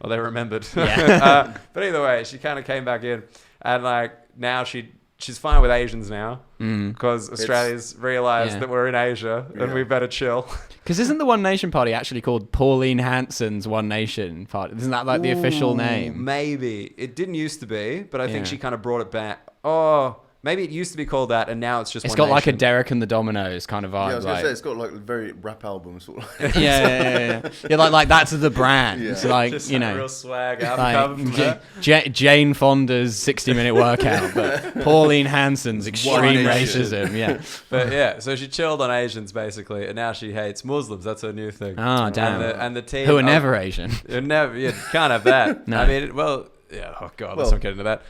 Speaker 1: Well, they remembered.
Speaker 2: Yeah.
Speaker 1: But either way, she kind of came back in, and like now she's fine with Asians now because Australia's realised
Speaker 2: Yeah.
Speaker 1: that we're in Asia and we better chill.
Speaker 2: Because isn't the One Nation Party actually called Pauline Hanson's One Nation Party? Isn't that like the official name?
Speaker 1: Maybe it didn't used to be, but I think
Speaker 2: Yeah.
Speaker 1: she kind of brought it back. Oh, maybe it used to be called that, and now it's just.
Speaker 2: It's
Speaker 1: One
Speaker 2: got like a
Speaker 1: Nation.
Speaker 2: Derek and the Dominoes kind of vibe.
Speaker 3: Yeah, I was gonna
Speaker 2: like,
Speaker 3: say it's got like very rap album sort of.
Speaker 2: yeah. Yeah, like that's the brand.
Speaker 3: Yeah.
Speaker 2: It's like,
Speaker 1: Just
Speaker 2: you
Speaker 1: like a
Speaker 2: know,
Speaker 1: real swag album cover from her.
Speaker 2: Jane Fonda's 60-minute workout, but Pauline Hanson's extreme
Speaker 3: Nation.
Speaker 2: racism. Yeah.
Speaker 1: But yeah, so she chilled on Asians basically, and now she hates Muslims. That's her new thing.
Speaker 2: Oh, damn.
Speaker 1: And the team
Speaker 2: Who are never Asian.
Speaker 1: You're never, you can't have that.
Speaker 2: No.
Speaker 1: I mean, well, yeah. Oh god, let's
Speaker 3: Well-
Speaker 1: not get into that.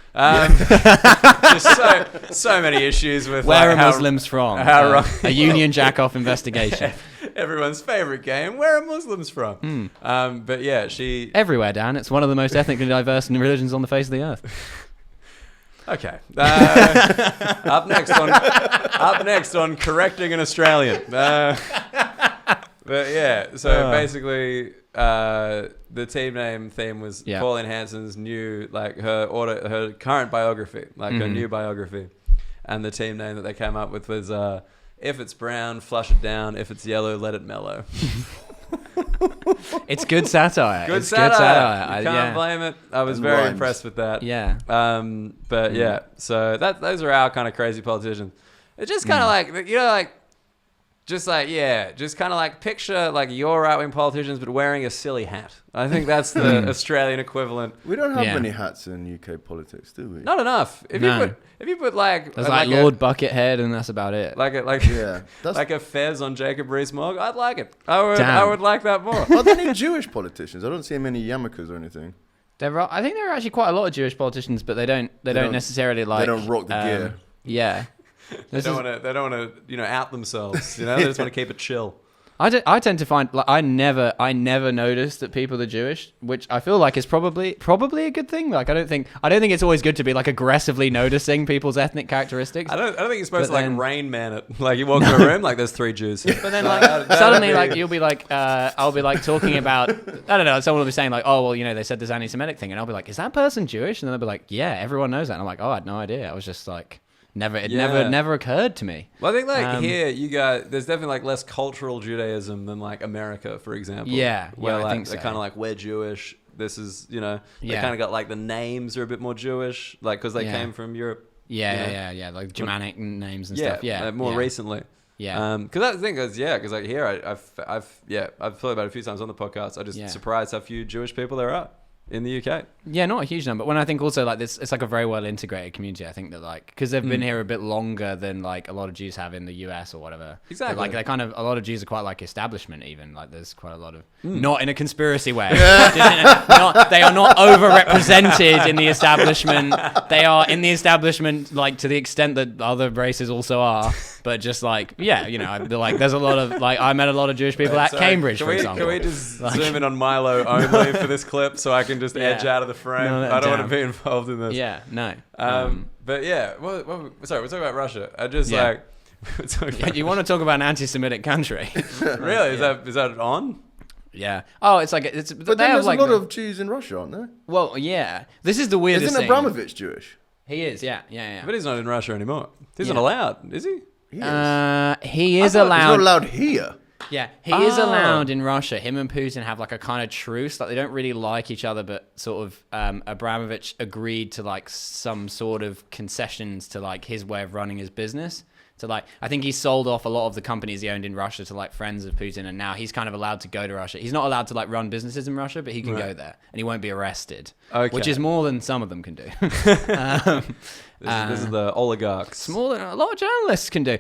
Speaker 1: Just so many issues with
Speaker 2: Where
Speaker 1: like,
Speaker 2: are
Speaker 1: how-
Speaker 2: Muslims from?
Speaker 1: how wrong-
Speaker 2: A Union Jackoff investigation.
Speaker 1: Everyone's favorite game. Where are Muslims from?
Speaker 2: Hmm.
Speaker 1: But yeah, she.
Speaker 2: Everywhere, Dan. It's one of the most ethnically diverse religions on the face of the earth.
Speaker 1: Okay. Up next on correcting an Australian. But But yeah, so basically, the team name theme was Pauline Hanson's new, like her current biography, like her new biography, and the team name that they came up with was "If it's brown, flush it down. If it's yellow, let it mellow."
Speaker 2: It's good satire.
Speaker 1: Good satire. You can't blame it. I was very impressed with that.
Speaker 2: Yeah.
Speaker 1: But yeah, so those are our kind of crazy politicians. It's just kind of like, you know, like, just kind of like picture like your right-wing politicians but wearing a silly hat. I think that's the Australian equivalent.
Speaker 3: We don't have many hats in UK politics, do we?
Speaker 1: Not enough. If you put like
Speaker 2: there's like Lord Buckethead and that's about it.
Speaker 1: Like a fez on Jacob Rees-Mogg, I'd like it. I would like that more.
Speaker 3: Are there any Jewish politicians? I don't see many yarmulkes or anything.
Speaker 2: I think there are actually quite a lot of Jewish politicians, but they don't necessarily like.
Speaker 3: They don't rock the gear.
Speaker 2: Yeah.
Speaker 1: They don't want to, you know, out themselves. You know, they just want to keep it chill.
Speaker 2: I tend to find like I never notice that people are Jewish, which I feel like is probably a good thing. Like I don't think it's always good to be like aggressively noticing people's ethnic characteristics.
Speaker 1: I don't think you're supposed to like Rain Man it. Like you walk into a room like there's 3 Jews.
Speaker 2: But then like suddenly like you'll be like I'll be like talking about I don't know, someone will be saying like, oh well, you know, they said this anti-Semitic thing, and I'll be like, is that person Jewish? And then they'll be like, yeah, everyone knows that. And I'm like, oh, I had no idea. I was just like. Never occurred to me.
Speaker 1: Well, I think like here you got there's definitely like less cultural Judaism than like America, for example. Where like,
Speaker 2: I think so.
Speaker 1: They're kind of like we're Jewish. This is they kind of got like the names are a bit more Jewish, like because they came from Europe.
Speaker 2: Yeah, like Germanic names and stuff. Yeah,
Speaker 1: more recently.
Speaker 2: Yeah,
Speaker 1: because that's the thing because like here I've thought about it a few times on the podcast. I'm just surprised how few Jewish people there are in the UK.
Speaker 2: Yeah, not a huge number. When I think also like this, it's like a very well integrated community. I think that like because they've been here a bit longer than like a lot of Jews have in the US or whatever.
Speaker 1: Exactly.
Speaker 2: Like they kind of a lot of Jews are quite like establishment even. Like there's quite a lot of not in a conspiracy way. They are not overrepresented in the establishment. They are in the establishment like to the extent that other races also are. But just like you know, like there's a lot of like I met a lot of Jewish people at Cambridge, for example.
Speaker 1: Can we just zoom in on Milo only for this clip so I can just edge out of the frame? No, I don't want to be involved in this.
Speaker 2: Yeah, no.
Speaker 1: But yeah, sorry, we're talking about Russia. I just like.
Speaker 2: You want to talk about an anti-Semitic country?
Speaker 1: Really? Is that on?
Speaker 2: Yeah. Oh, it's like it's.
Speaker 3: But then there's like a lot of Jews in Russia, aren't there?
Speaker 2: Well, yeah. This is the weirdest thing.
Speaker 3: Isn't Abramovich Jewish?
Speaker 2: He is. Yeah.
Speaker 1: But he's not in Russia anymore. He's not allowed, is he?
Speaker 2: He is allowed.
Speaker 3: He's not allowed here.
Speaker 2: Yeah, he is allowed in Russia. Him and Putin have like a kind of truce. Like they don't really like each other, but sort of Abramovich agreed to like some sort of concessions to like his way of running his business. So like I think he sold off a lot of the companies he owned in Russia to like friends of Putin, and now he's kind of allowed to go to Russia. He's not allowed to like run businesses in Russia, but he can go there and he won't be arrested, which is more than some of them can do.
Speaker 1: This is the oligarchs.
Speaker 2: More than a lot of journalists can do.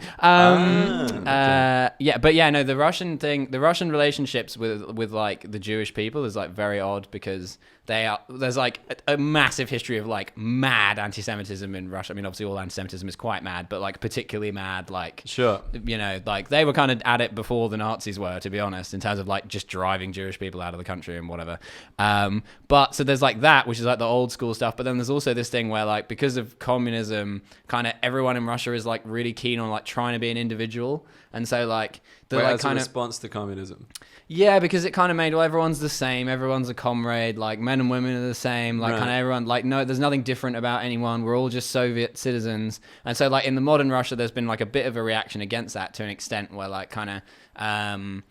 Speaker 2: The Russian thing, the Russian relationships with like the Jewish people is like very odd because there's like a massive history of like mad anti-Semitism in Russia. I mean, obviously all anti-Semitism is quite mad, but like particularly mad, like,
Speaker 1: sure,
Speaker 2: you know, like they were kind of at it before the Nazis were, to be honest, in terms of like just driving Jewish people out of the country and whatever. But so there's like that, which is like the old school stuff. But then there's also this thing where like, because of communism, kind of everyone in Russia is like really keen on like trying to be an individual. And so like the
Speaker 1: Wait,
Speaker 2: like
Speaker 1: as
Speaker 2: kind
Speaker 1: a response to communism.
Speaker 2: Yeah, because it kind of made everyone's the same, everyone's a comrade, like men and women are the same, like kind of everyone, like no, there's nothing different about anyone. We're all just Soviet citizens. And so like in the modern Russia, there's been like a bit of a reaction against that to an extent where like kind of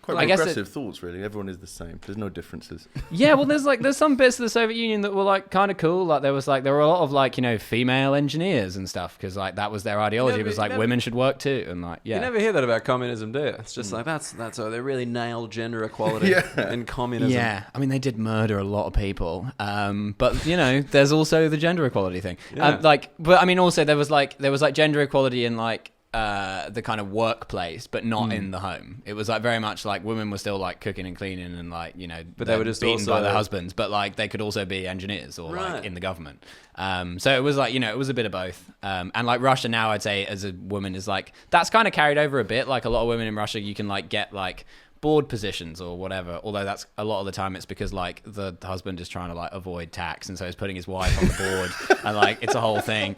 Speaker 3: quite progressive thoughts, really. Everyone is the same. There's no differences.
Speaker 2: Yeah, well, there's some bits of the Soviet Union that were like kind of cool. Like there were a lot of like, you know, female engineers and stuff because like that was their ideology. It was like women should work too, and like you
Speaker 1: never hear that about communism, do you? It's just like that's they really nailed gender equality in communism.
Speaker 2: Yeah, I mean they did murder a lot of people, but you know, there's also the gender equality thing. But I mean also there was like gender equality in like the kind of workplace, but not in the home. It was like very much like women were still like cooking and cleaning and like, you know,
Speaker 1: but they were just
Speaker 2: beaten
Speaker 1: also
Speaker 2: by their husbands, but like they could also be engineers or like in the government. So it was like, you know, it was a bit of both. And like Russia now, I'd say as a woman is like, that's kind of carried over a bit. Like a lot of women in Russia, you can like get like board positions or whatever, although that's a lot of the time it's because like the husband is trying to like avoid tax, and so he's putting his wife on the board and like it's a whole thing.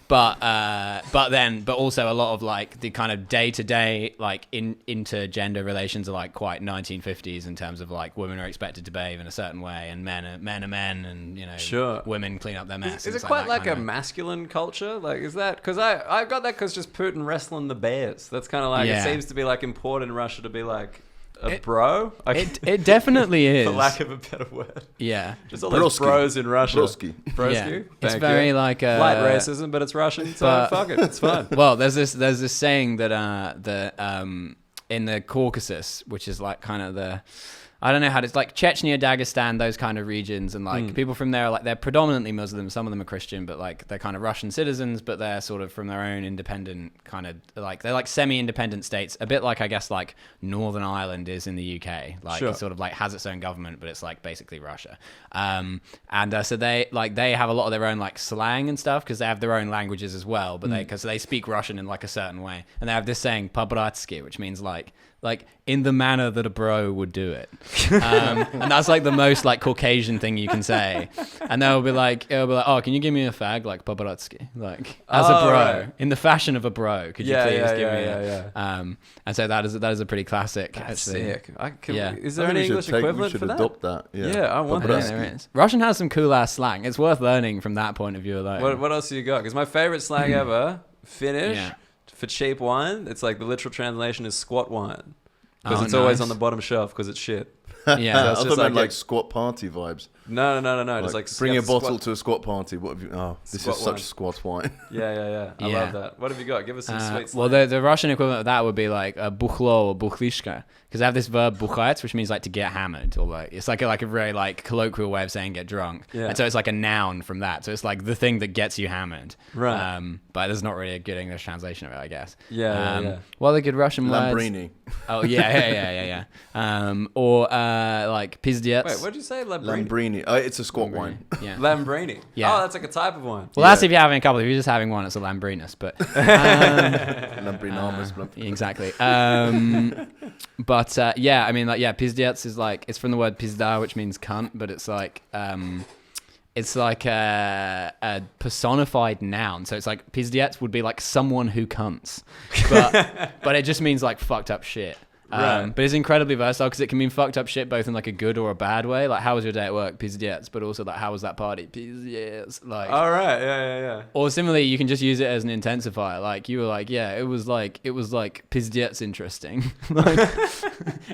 Speaker 2: But also a lot of like the kind of day-to-day like intergender relations are like quite 1950s in terms of like women are expected to behave in a certain way and men are men, and you know,
Speaker 1: sure,
Speaker 2: women clean up their mess.
Speaker 1: Is it quite like a masculine culture? Like, is that because I got that because just Putin wrestling the bears. That's kind of like it seems to be like important in Russia to be like a bro.
Speaker 2: It definitely is,
Speaker 1: for lack of a better word.
Speaker 2: Yeah,
Speaker 1: just all those bros in Russia.
Speaker 3: Broski.
Speaker 1: Yeah.
Speaker 2: It's very like
Speaker 1: light racism, but it's Russian, so fuck it, it's fine.
Speaker 2: Well, there's this saying that in the Caucasus, which is like kind of the, I don't know how to, it's like Chechnya, Dagestan, those kind of regions, and like people from there are like, they're predominantly Muslim, some of them are Christian, but like they're kind of Russian citizens, but they're sort of from their own independent kind of like, they're like semi-independent states, a bit like I guess like Northern Ireland is in the UK, like it sort of like has its own government, but it's like basically Russia. So they have a lot of their own like slang and stuff because they have their own languages as well, but because they speak Russian in like a certain way, and they have this saying "po-bratski," which means like in the manner that a bro would do it. And that's like the most like Caucasian thing you can say. And they'll be like, oh, can you give me a fag? Like po-bratski. Like as a bro, right. In the fashion of a bro. Could you please give me a... And so that is a pretty classic.
Speaker 1: That's
Speaker 2: actually.
Speaker 1: Sick. Is there any English equivalent for that?
Speaker 3: We should adopt that.
Speaker 1: Yeah, I want that.
Speaker 2: There is. Russian has some cool ass slang. It's worth learning from that point of view alone.
Speaker 1: What else do you got? Because my favorite slang ever, Finnish, for cheap wine, it's like the literal translation is squat wine. Because it's always on the bottom shelf because it's shit.
Speaker 2: Yeah,
Speaker 3: so I thought like squat party vibes.
Speaker 1: No.
Speaker 3: Like,
Speaker 1: just like
Speaker 3: bring a bottle to a squat party. What have you? Oh, this is such squat wine.
Speaker 1: Yeah. I love that. What have you got? Give us some sweet.
Speaker 2: Well, the Russian equivalent of that would be like buchlo or buchlishka, because they have this verb buchait, which means like to get hammered, or like it's like a very like colloquial way of saying get drunk. Yeah. And so it's like a noun from that. So it's like the thing that gets you hammered. Right. But there's not really a good English translation of it, I guess.
Speaker 1: Yeah.
Speaker 2: Well, the good Russian words.
Speaker 3: Lambrini.
Speaker 2: Oh yeah. Or like pizdiets.
Speaker 1: Wait, what did you say?
Speaker 3: Lambrini. Oh, it's a squat wine.
Speaker 2: Yeah.
Speaker 1: Lambrini. Yeah. Oh, that's like a type of wine.
Speaker 2: Well, that's if you're having a couple. If you're just having one, it's a Lambrinus. But
Speaker 3: Lambrinamus.
Speaker 2: Exactly. I mean, like, pizdiets is like, it's from the word pizda, which means cunt, but it's like a personified noun. So it's like pizdiets would be like someone who cunts, but it just means like fucked up shit. Right. But it's incredibly versatile because it can mean fucked up shit both in like a good or a bad way. Like, how was your day at work? Pizdiets. But also like, how was that party? Pizdiets. Like,
Speaker 1: all right, yeah.
Speaker 2: Or similarly, you can just use it as an intensifier. Like, you were like, yeah, it was like pizdiets interesting. Like,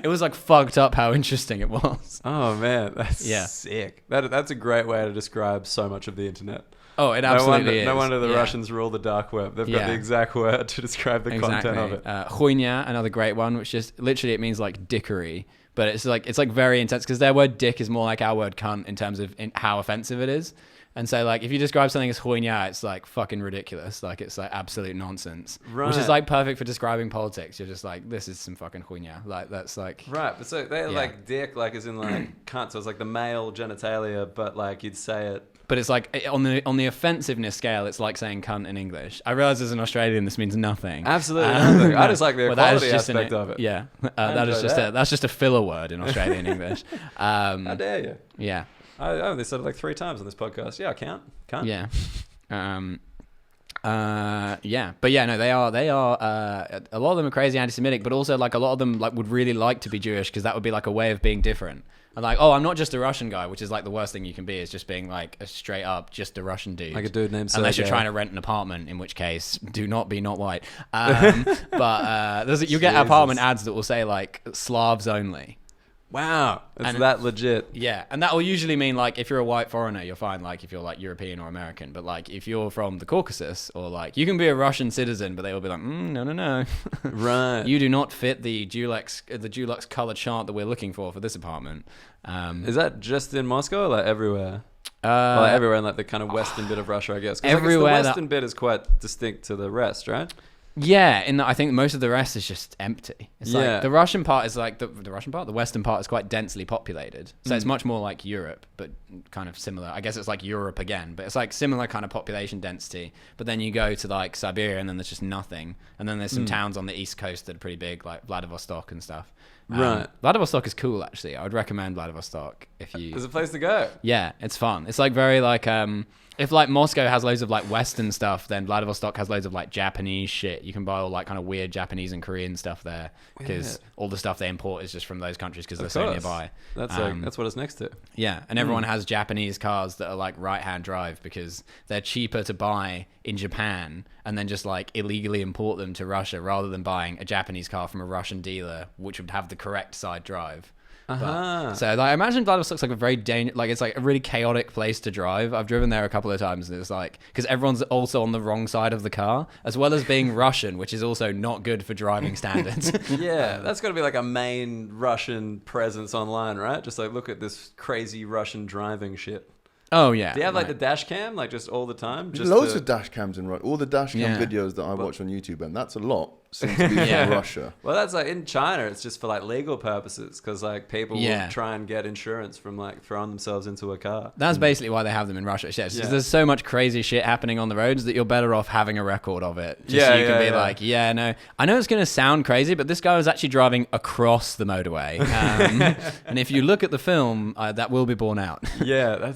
Speaker 2: it was like fucked up how interesting it was.
Speaker 1: Oh man, that's sick. That's a great way to describe so much of the internet.
Speaker 2: Oh, it absolutely is.
Speaker 1: No wonder the Russians rule the dark web. They've got the exact word to describe the content of it.
Speaker 2: Хуйня, another great one, which just literally it means like dickery, but it's like very intense because their word dick is more like our word cunt in terms of how offensive it is. And so like if you describe something as хуйня, it's like fucking ridiculous. Like it's like absolute nonsense. Right. Which is like perfect for describing politics. You're just like, this is some fucking хуйня. Like that's like
Speaker 1: right. But so they're like dick, like as in like cunt. So it's like the male genitalia, but like you'd say it.
Speaker 2: But it's like on the offensiveness scale, it's like saying cunt in English. I realize as an Australian, this means nothing.
Speaker 1: Absolutely nothing. I just like the equality aspect of it.
Speaker 2: Yeah, that's just a filler word in Australian English.
Speaker 1: How dare you?
Speaker 2: Yeah.
Speaker 1: I only said it like 3 times on this podcast. Yeah, I can't.
Speaker 2: Yeah. But yeah, no, they are a lot of them are crazy anti-Semitic, but also like a lot of them like would really like to be Jewish because that would be like a way of being different. And like, oh, I'm not just a Russian guy, which is like the worst thing you can be, is just being like a straight up just a Russian dude.
Speaker 1: Like a dude named Sergey.
Speaker 2: Unless you're trying to rent an apartment, in which case, do not be not white. But you get apartment ads that will say like Slavs only.
Speaker 1: Wow, it's that legit.
Speaker 2: Yeah, and that will usually mean like if you're a white foreigner, you're fine. Like if you're like European or American, but like if you're from the Caucasus or like you can be a Russian citizen, but they will be like, no,
Speaker 1: right?
Speaker 2: You do not fit the Dulux color chart that we're looking for this apartment.
Speaker 1: Is that just in Moscow or like everywhere? Like everywhere in like the kind of western bit of Russia, I guess.
Speaker 2: Everywhere.
Speaker 1: Like the western bit is quite distinct to the rest, right?
Speaker 2: Yeah, I think most of the rest is just empty. It's
Speaker 1: Yeah.
Speaker 2: like the Russian part is like the Russian part, the Western part is quite densely populated. So it's much more like Europe, but kind of similar. I guess it's like Europe again, but it's like similar kind of population density. But then you go to like Siberia and then there's just nothing. And then there's some towns on the East Coast that are pretty big, like Vladivostok and stuff.
Speaker 1: Right.
Speaker 2: Vladivostok is cool, actually. I would recommend Vladivostok if you...
Speaker 1: There's a place to go.
Speaker 2: Yeah, it's fun. It's like very like... if like Moscow has loads of like Western stuff, then Vladivostok has loads of like Japanese shit. You can buy all like kind of weird Japanese and Korean stuff there because all the stuff they import is just from those countries because they're so nearby.
Speaker 1: That's what it's next to.
Speaker 2: Yeah, and everyone has Japanese cars that are like right-hand drive because they're cheaper to buy in Japan and then just like illegally import them to Russia rather than buying a Japanese car from a Russian dealer which would have the correct side drive. So like, I imagine Vladivostok's like a very like it's like a really chaotic place to drive. I've driven there a couple of times and it's like because everyone's also on the wrong side of the car as well as being Russian, which is also not good for driving standards.
Speaker 1: Yeah, that's got to be like a main Russian presence online, right? Just like look at this crazy Russian driving shit.
Speaker 2: Oh yeah.
Speaker 1: Do you have like the dash cam like just all the time? Just
Speaker 3: Loads of dash cams in Russia. All the dash cam
Speaker 2: Yeah.
Speaker 3: videos that I watch on YouTube, and that's a lot. Seems to be from Russia.
Speaker 1: Well, that's like in China, it's just for like legal purposes because like people
Speaker 2: Yeah.
Speaker 1: will try and get insurance from like throwing themselves into a car.
Speaker 2: That's basically why they have them in Russia. Yeah, it's just there's so much crazy shit happening on the roads that you're better off having a record of it. Just so you can be like, no. I know it's going to sound crazy, but this guy was actually driving across the motorway. And if you look at the film, that will be borne out.
Speaker 1: Yeah, I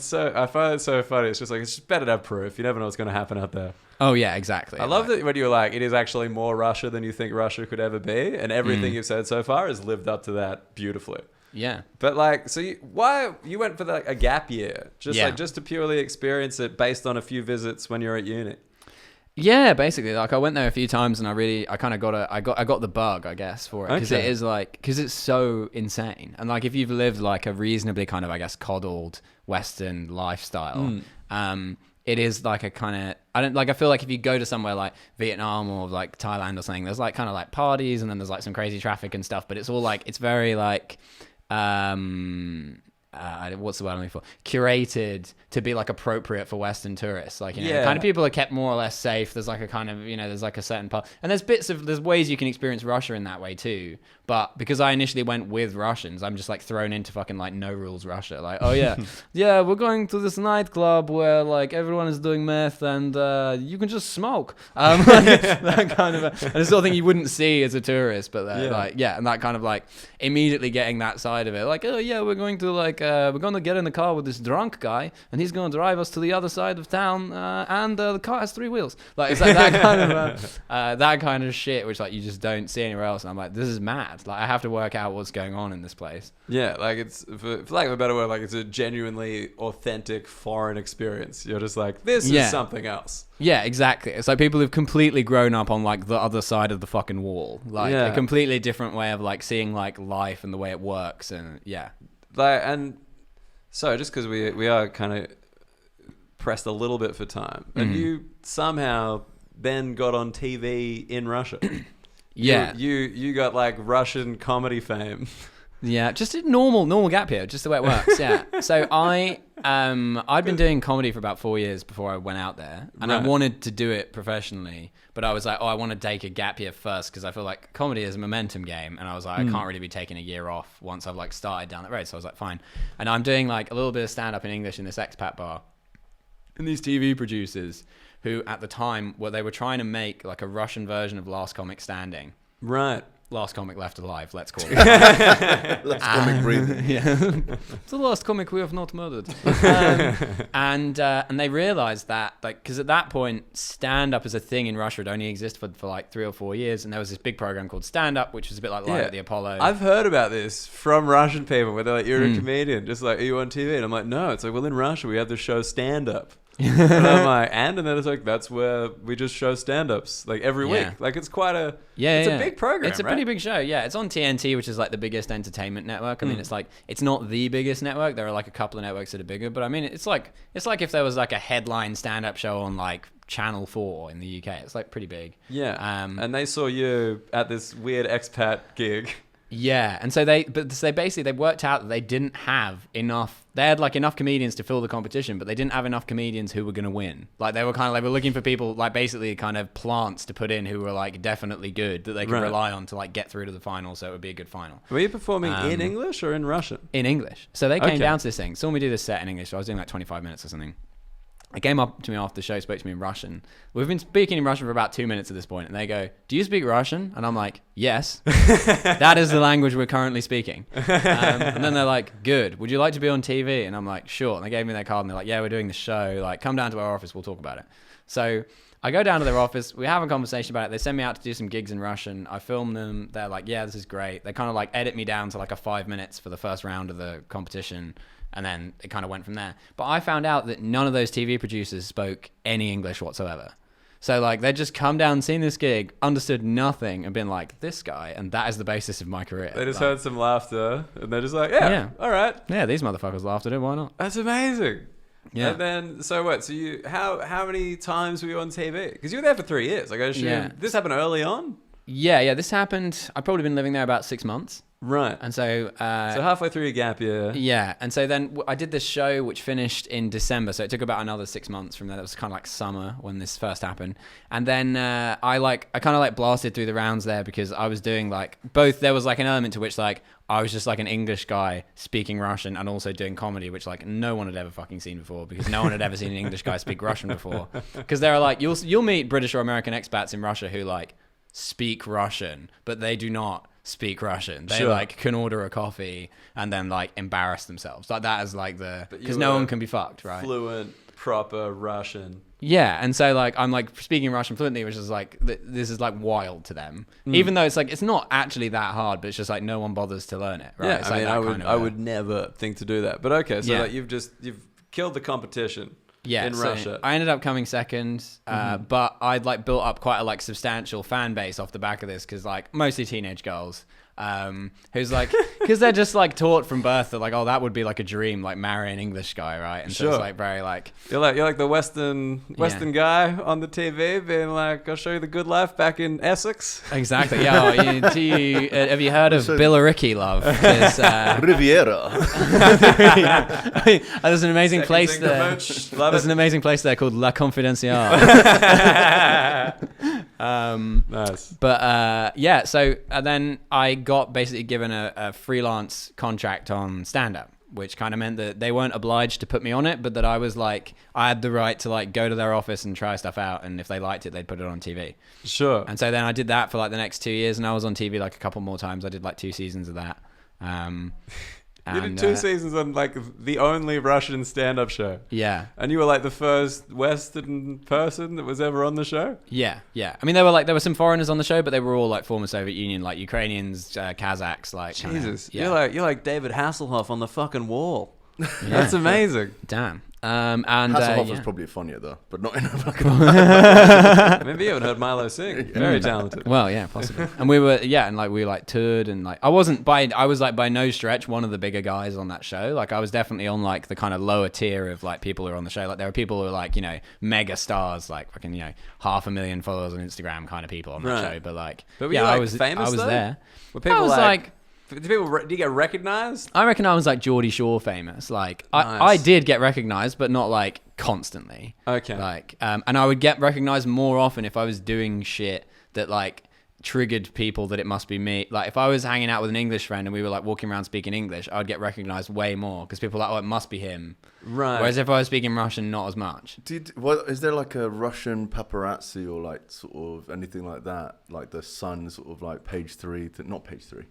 Speaker 1: find it so funny. It's just like, it's just better to have proof. You never know what's going to happen out there.
Speaker 2: Oh, yeah, exactly.
Speaker 1: I love that when you're like, it is actually more Russia than you think Russia could ever be. And everything you've said so far has lived up to that beautifully.
Speaker 2: Yeah.
Speaker 1: But like, so why you went for like a gap year? Just to purely experience it based on a few visits when you're at uni?
Speaker 2: Yeah, basically, like I went there a few times and I kind of got the bug, I guess, for it because it is like because it's so insane and like if you've lived like a reasonably kind of I guess coddled Western lifestyle, it is like a kind of I feel like if you go to somewhere like Vietnam or like Thailand or something, there's like kind of like parties and then there's like some crazy traffic and stuff, but it's all like it's very like what's the word I'm looking for? Curated to be like appropriate for Western tourists. Like, kind of people are kept more or less safe. There's like a kind of, there's like a certain part. And there's ways you can experience Russia in that way too. But because I initially went with Russians, I'm just like thrown into fucking like no rules Russia. Like, oh yeah, we're going to this nightclub where like everyone is doing meth and you can just smoke. That kind of, the sort of thing you wouldn't see as a tourist. But and that kind of like immediately getting that side of it. Like, oh yeah, we're going to like, we're going to get in the car with this drunk guy and he's going to drive us to the other side of town and the car has 3 wheels. Like, it's like that kind of shit, which like you just don't see anywhere else. And I'm like, this is mad. Like, I have to work out what's going on in this place. Yeah,
Speaker 1: like it's, for lack of a better word, like it's a genuinely authentic foreign experience. You're just like, this is something else.
Speaker 2: Yeah, exactly. It's like people who've completely grown up on like the other side of the fucking wall. Like a completely different way of like seeing like life and the way it works. And
Speaker 1: like, and so just because we are kind of pressed a little bit for time, and you somehow then got on TV in Russia. You got like Russian comedy fame.
Speaker 2: Yeah, just a normal gap here, just the way it works. Yeah. So I'd been doing comedy for about 4 years before I went out there, and I wanted to do it professionally, but I was like, I want to take a gap year first because I feel like comedy is a momentum game, and I was like, I can't really be taking a year off once I've like started down that road. So I was like, fine. And I'm doing like a little bit of stand up in English in this expat bar, and these TV producers who at the time they were trying to make like a Russian version of Last Comic Standing.
Speaker 1: Right.
Speaker 2: Last comic left alive, let's call it.
Speaker 3: Last comic breathing.
Speaker 2: Yeah. It's the last comic we have not murdered. And they realized that, like, because at that point, stand-up as a thing in Russia had only existed for like 3 or 4 years, and there was this big program called Stand Up, which was a bit like Live at the Apollo.
Speaker 1: I've heard about this from Russian people, where they're like, you're a comedian, just like, are you on TV? And I'm like, no, it's like, well, in Russia, we have the show Stand Up. And I'm like, and then it's like, that's where we just show stand-ups like every week. Like it's quite a it's a big program.
Speaker 2: It's a pretty big show. Yeah, it's on TNT, which is like the biggest entertainment network. I mean, it's like it's not the biggest network. There are like a couple of networks that are bigger, but I mean, it's like if there was like a headline stand-up show on like Channel 4 in the UK. It's like pretty big.
Speaker 1: Yeah. And they saw you at this weird expat gig.
Speaker 2: Yeah, and so they basically they worked out that they didn't have enough. They had like enough comedians to fill the competition, but they didn't have enough comedians who were going to win. Like they were looking for people like basically kind of plants to put in who were like definitely good that they could rely on to like get through to the final, so it would be a good final.
Speaker 1: Were you performing in English or in Russian?
Speaker 2: In English. So they came down to this thing, saw me do this set in English. So I was doing like 25 minutes or something. They came up to me after the show, spoke to me in Russian. We've been speaking in Russian for about 2 minutes at this point, and they go, "Do you speak Russian?" And I'm like, "Yes." That is the language we're currently speaking. And then they're like, "Good. Would you like to be on TV?" And I'm like, "Sure." And they gave me their card, and they're like, "Yeah, we're doing the show. Like, come down to our office. We'll talk about it." So I go down to their office. We have a conversation about it. They send me out to do some gigs in Russian. I film them. They're like, "Yeah, this is great." They kind of like edit me down to like a 5 minutes for the first round of the competition. And then it kind of went from there. But I found out that none of those TV producers spoke any English whatsoever. So like they'd just come down, seen this gig, understood nothing, and been like, "This guy," and that is the basis of my career.
Speaker 1: They just heard some laughter, and they're just like, "Yeah, all right,
Speaker 2: yeah, these motherfuckers laughed at it. Why not?"
Speaker 1: That's amazing.
Speaker 2: Yeah.
Speaker 1: And then, so what? So you, how many times were you on TV? Because you were there for 3 years. Like I assume this happened early on.
Speaker 2: Yeah. This happened. I've probably been living there about 6 months.
Speaker 1: Right.
Speaker 2: And so
Speaker 1: halfway through your gap year.
Speaker 2: Yeah. And so then I did this show which finished in December. So it took about another 6 months from there. That was kind of like summer when this first happened. And then I kind of like blasted through the rounds there because I was doing like both. There was like an element to which like I was just like an English guy speaking Russian and also doing comedy, which like no one had ever fucking seen before because no one had ever seen an English guy speak Russian before. Because there are like, you'll meet British or American expats in Russia who like speak Russian, but they do not speak Russian. They like can order a coffee and then like embarrass themselves. Like that is like because no one can be fucked, right?
Speaker 1: Fluent, proper Russian.
Speaker 2: Yeah, and so like I'm like speaking Russian fluently, which is like this is like wild to them. Even though it's like it's not actually that hard, but it's just like no one bothers to learn it. Right?
Speaker 1: Yeah,
Speaker 2: it's
Speaker 1: I
Speaker 2: like
Speaker 1: mean, I would never think to do that. But okay, so like you've killed the competition. Yeah, in Russia.
Speaker 2: I ended up coming second, but I'd like built up quite a like substantial fan base off the back of this because like mostly teenage girls. Who's like, because they're just like taught from birth that like, oh, that would be like a dream, like marry an English guy, right? And so it's like very like
Speaker 1: you're like the Western guy on the TV, being like, I'll show you the good life back in Essex.
Speaker 2: Exactly. Yeah. Have you heard of Billericay, love?
Speaker 3: Riviera.
Speaker 2: There's an amazing place there. There's an amazing place there called La Confidenciale.
Speaker 1: Nice.
Speaker 2: But yeah, so then I got basically given a freelance contract on stand-up, which kind of meant that they weren't obliged to put me on it, but that I was like, I had the right to like go to their office and try stuff out, and if they liked it, they'd put it on TV.
Speaker 1: Sure.
Speaker 2: And so then I did that for like the next 2 years, and I was on TV like a couple more times. I did like 2 seasons of that.
Speaker 1: You did 2 seasons on like the only Russian stand-up show.
Speaker 2: Yeah.
Speaker 1: And you were like the first Western person that was ever on the show?
Speaker 2: Yeah. I mean, there were some foreigners on the show, but they were all like former Soviet Union, like Ukrainians, Kazakhs, like
Speaker 1: Jesus. Kinda, you're like David Hasselhoff on the fucking wall. That's amazing.
Speaker 2: Damn.
Speaker 3: And Hasselhoff was probably funnier though, but not in a fucking.
Speaker 1: Maybe you haven't heard Milo sing. Very talented.
Speaker 2: Well, yeah, possibly. And we were like toured, and like I was like by no stretch one of the bigger guys on that show. Like I was definitely on like the kind of lower tier of like people who are on the show. Like there were people who are like, you know, mega stars, like fucking, you know, 500,000 followers on Instagram kind of people on that show. But
Speaker 1: were you, like,
Speaker 2: I was
Speaker 1: famous.
Speaker 2: I was
Speaker 1: though?
Speaker 2: There.
Speaker 1: Were people like do you get recognized?
Speaker 2: I reckon I was like Geordie Shore famous. Like
Speaker 1: nice.
Speaker 2: I did get recognized, but not like constantly.
Speaker 1: Okay.
Speaker 2: Like and I would get recognized more often if I was doing shit that like triggered people that it must be me. Like if I was hanging out with an English friend and we were like walking around speaking English, I would get recognized way more because people were like, oh, it must be him.
Speaker 1: Right.
Speaker 2: Whereas if I was speaking Russian, not as much.
Speaker 3: Is there like a Russian paparazzi or like sort of anything like that? Like the Sun sort of like page 3, not page 3.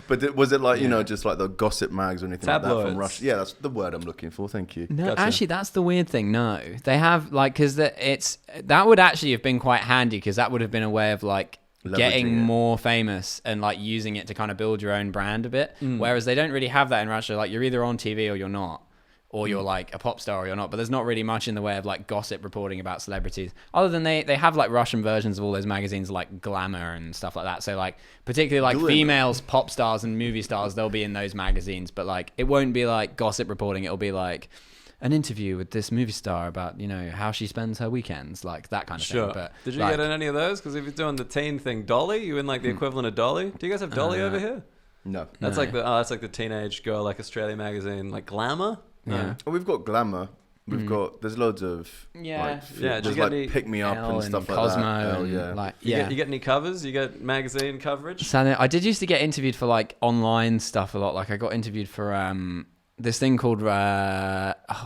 Speaker 3: But was it like, you know, just like the gossip mags or anything like that from Russia? Yeah, that's the word I'm looking for. Thank you.
Speaker 2: No, actually, that's the weird thing. No, they have like, because that would actually have been quite handy because that would have been a way of like getting more famous and like using it to kind of build your own brand a bit. Whereas they don't really have that in Russia. Like you're either on TV or you're not, or you're like a pop star or you're not, but there's not really much in the way of like gossip reporting about celebrities other than they have like Russian versions of all those magazines like Glamour and stuff like that. So like particularly like females, pop stars and movie stars, they'll be in those magazines, but like it won't be like gossip reporting. It'll be like an interview with this movie star about, you know, how she spends her weekends, like that kind of thing. But
Speaker 1: did you
Speaker 2: like,
Speaker 1: get in any of those? Because if you're doing the teen thing, Dolly, you in like the equivalent of Dolly? Do you guys have Dolly over here?
Speaker 3: No.
Speaker 1: That's like the teenage girl, like Australia magazine, like Glamour.
Speaker 2: Yeah.
Speaker 3: Oh, we've got Glamour. We've got, there's loads of,
Speaker 2: Yeah.
Speaker 3: there's like Pick Me Up and stuff like
Speaker 2: Cosmo
Speaker 3: that.
Speaker 2: and
Speaker 3: Yeah.
Speaker 2: like,
Speaker 1: You get any covers? You get magazine coverage?
Speaker 2: So I did used to get interviewed for like online stuff a lot. Like I got interviewed for this thing called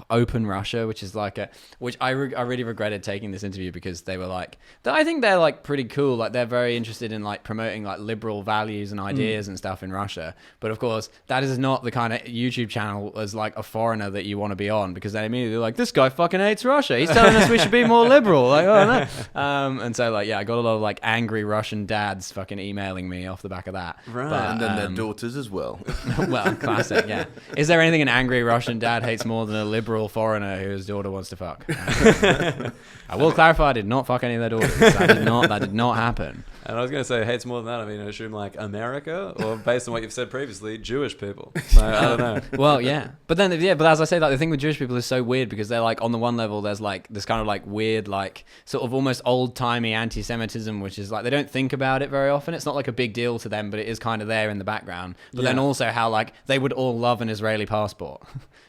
Speaker 2: Open Russia, which is like which I really regretted taking this interview because they were like, I think they're like pretty cool. Like they're very interested in like promoting like liberal values and ideas and stuff in Russia. But of course, that is not the kind of YouTube channel as like a foreigner that you want to be on, because they immediately like, this guy fucking hates Russia. He's telling us we should be more liberal. Like, oh no. And so like, yeah, I got a lot of like angry Russian dads fucking emailing me off the back of that.
Speaker 1: Right.
Speaker 2: But,
Speaker 3: And then their daughters as well.
Speaker 2: well, classic, yeah. Is there anything an angry Russian dad hates more than a liberal foreigner whose daughter wants to fuck? I will clarify, I did not fuck any of their daughters. That did not happen.
Speaker 1: And I was going to say, hates more than that. I mean, I assume like America, or based on what you've said previously, Jewish people. So, I don't know.
Speaker 2: Well, yeah. But then, yeah, but as I say, like the thing with Jewish people is so weird because they're like, on the one level, there's like this kind of like weird, like sort of almost old-timey anti-Semitism, which is like, they don't think about it very often. It's not like a big deal to them, but it is kind of there in the background. But then also how like they would all love an Israeli passport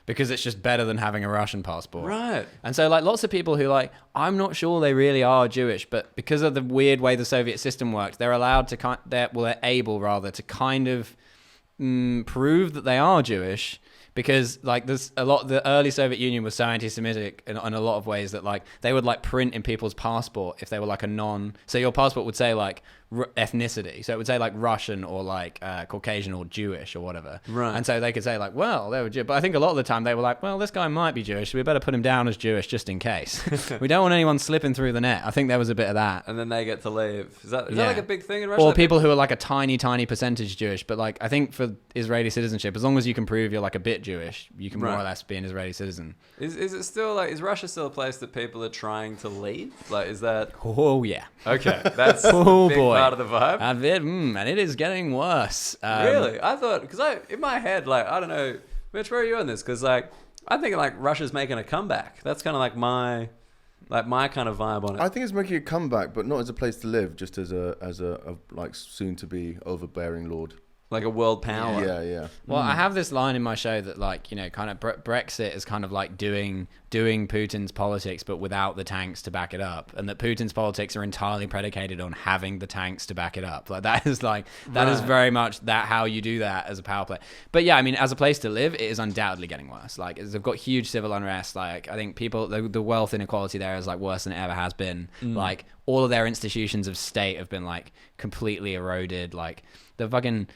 Speaker 2: because it's just better than having a Russian passport.
Speaker 1: Right.
Speaker 2: And so like lots of people who like, I'm not sure they really are Jewish, but because of the weird way the Soviet system worked, they're allowed to they're able rather to kind of prove that they are Jewish, because like there's a lot, the early Soviet Union was so anti-Semitic in a lot of ways that like they would like print in people's passport if they were like so your passport would say like ethnicity, so it would say like Russian or like Caucasian or Jewish or whatever,
Speaker 1: right?
Speaker 2: And so they could say like, well, they were Jewish, but I think a lot of the time they were like, well, this guy might be Jewish, so we better put him down as Jewish just in case. We don't want anyone slipping through the net. I think there was a bit of that.
Speaker 1: And then they get to leave. Is that like a big thing in Russia?
Speaker 2: Or people who are like a tiny percentage Jewish, but like I think for Israeli citizenship, as long as you can prove you're like a bit Jewish, you can more or less be an Israeli citizen.
Speaker 1: Is it still like, is Russia still a place that people are trying to leave? Like, is that?
Speaker 2: Oh yeah.
Speaker 1: Okay, that's a big part of the vibe.
Speaker 2: And it is getting worse.
Speaker 1: Really? I thought, because in my head, like, I don't know, Mitch, where are you on this? Because like, I think like Russia's making a comeback. That's kind of like my kind of vibe on it.
Speaker 3: I think it's making a comeback, but not as a place to live, just as a like soon to be overbearing lord.
Speaker 1: Like a world power.
Speaker 3: Yeah.
Speaker 2: Well, I have this line in my show that like, you know, kind of Brexit is kind of like doing Putin's politics, but without the tanks to back it up, and that Putin's politics are entirely predicated on having the tanks to back it up. Like that is very much that how you do that as a power play. But yeah, I mean, as a place to live, it is undoubtedly getting worse. Like they've got huge civil unrest. Like I think people, the wealth inequality there is like worse than it ever has been. Like all of their institutions of state have been like completely eroded. Like the fucking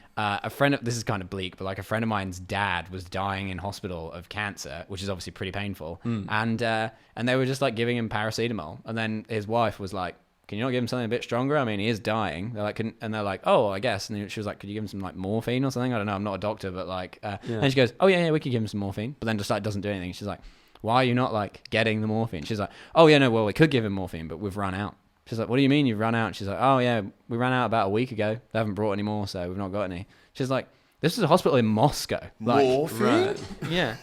Speaker 2: this is kind of bleak, but like a friend of mine's dad was dying in hospital of cancer, which is obviously pretty painful. And they were just like giving him paracetamol, and then his wife was like, can you not give him something a bit stronger? I mean, he is dying. They're like, and they're like, oh, I guess. And she was like, could you give him some like morphine or something? I don't know. I'm not a doctor, but like, and she goes, oh yeah, we could give him some morphine. But then just like doesn't do anything. She's like, why are you not like getting the morphine? She's like, oh yeah, no, well we could give him morphine, but we've run out. She's like, what do you mean you've run out? She's like, oh yeah, we ran out about a week ago. They haven't brought any more, so we've not got any. She's like, this is a hospital in Moscow. Like,
Speaker 3: morphine?
Speaker 1: Right.
Speaker 2: Yeah.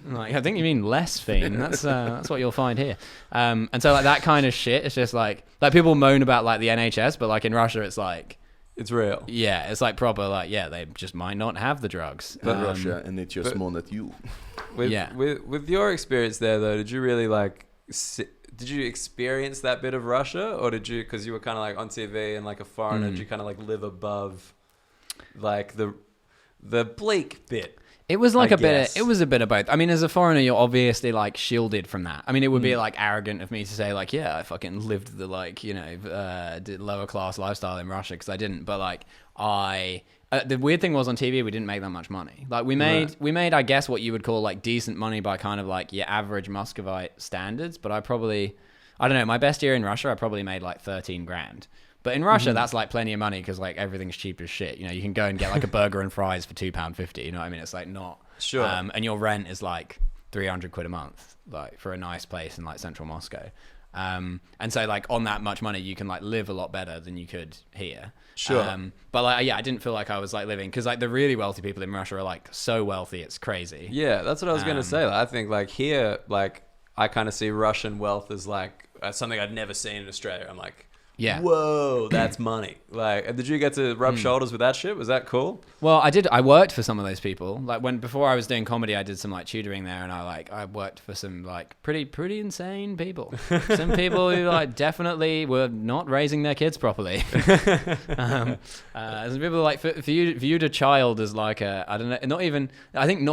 Speaker 2: Like, I think you mean less fiend. That's what you'll find here. And so like that kind of shit, it's just like people moan about like the NHS, but like in Russia, it's like,
Speaker 1: it's real.
Speaker 2: yeah, it's like proper, like, yeah, they just might not have the drugs.
Speaker 3: But Russia, and it's just more than you.
Speaker 1: With your experience there though, did you really like, did you experience that bit of Russia, or did you, because you were kind of like on TV and like a foreigner, did you kind of like live above like the bleak bit?
Speaker 2: It was like a bit of both. I mean, as a foreigner, you're obviously like shielded from that. I mean, it would be like arrogant of me to say like, yeah, I fucking lived the like, you know, lower class lifestyle in Russia, because I didn't. But like the weird thing was on TV, we didn't make that much money. Like we made, I guess, what you would call like decent money by kind of like your average Muscovite standards. But I don't know, my best year in Russia, I probably made like 13 grand. But in Russia, that's like plenty of money, because like everything's cheap as shit. You know, you can go and get like a burger and fries for £2.50. You know what I mean? It's like not
Speaker 1: sure.
Speaker 2: And your rent is like 300 quid a month, like for a nice place in like central Moscow. And so like on that much money, you can like live a lot better than you could here.
Speaker 1: Sure.
Speaker 2: But like, yeah, I didn't feel like I was like living, because like the really wealthy people in Russia are like so wealthy, it's crazy.
Speaker 1: Yeah, that's what I was going to say. Like, I think like here, like I kind of see Russian wealth as like something I'd never seen in Australia. I'm like,
Speaker 2: Yeah.
Speaker 1: whoa, that's money. Like, did you get to rub shoulders with that shit? Was that cool?
Speaker 2: Well, I did. I worked for some of those people. Like before I was doing comedy, I did some like tutoring there, and I worked for some like pretty insane people. Some people who like definitely were not raising their kids properly. Some people like for you viewed a child as like a, I don't know, not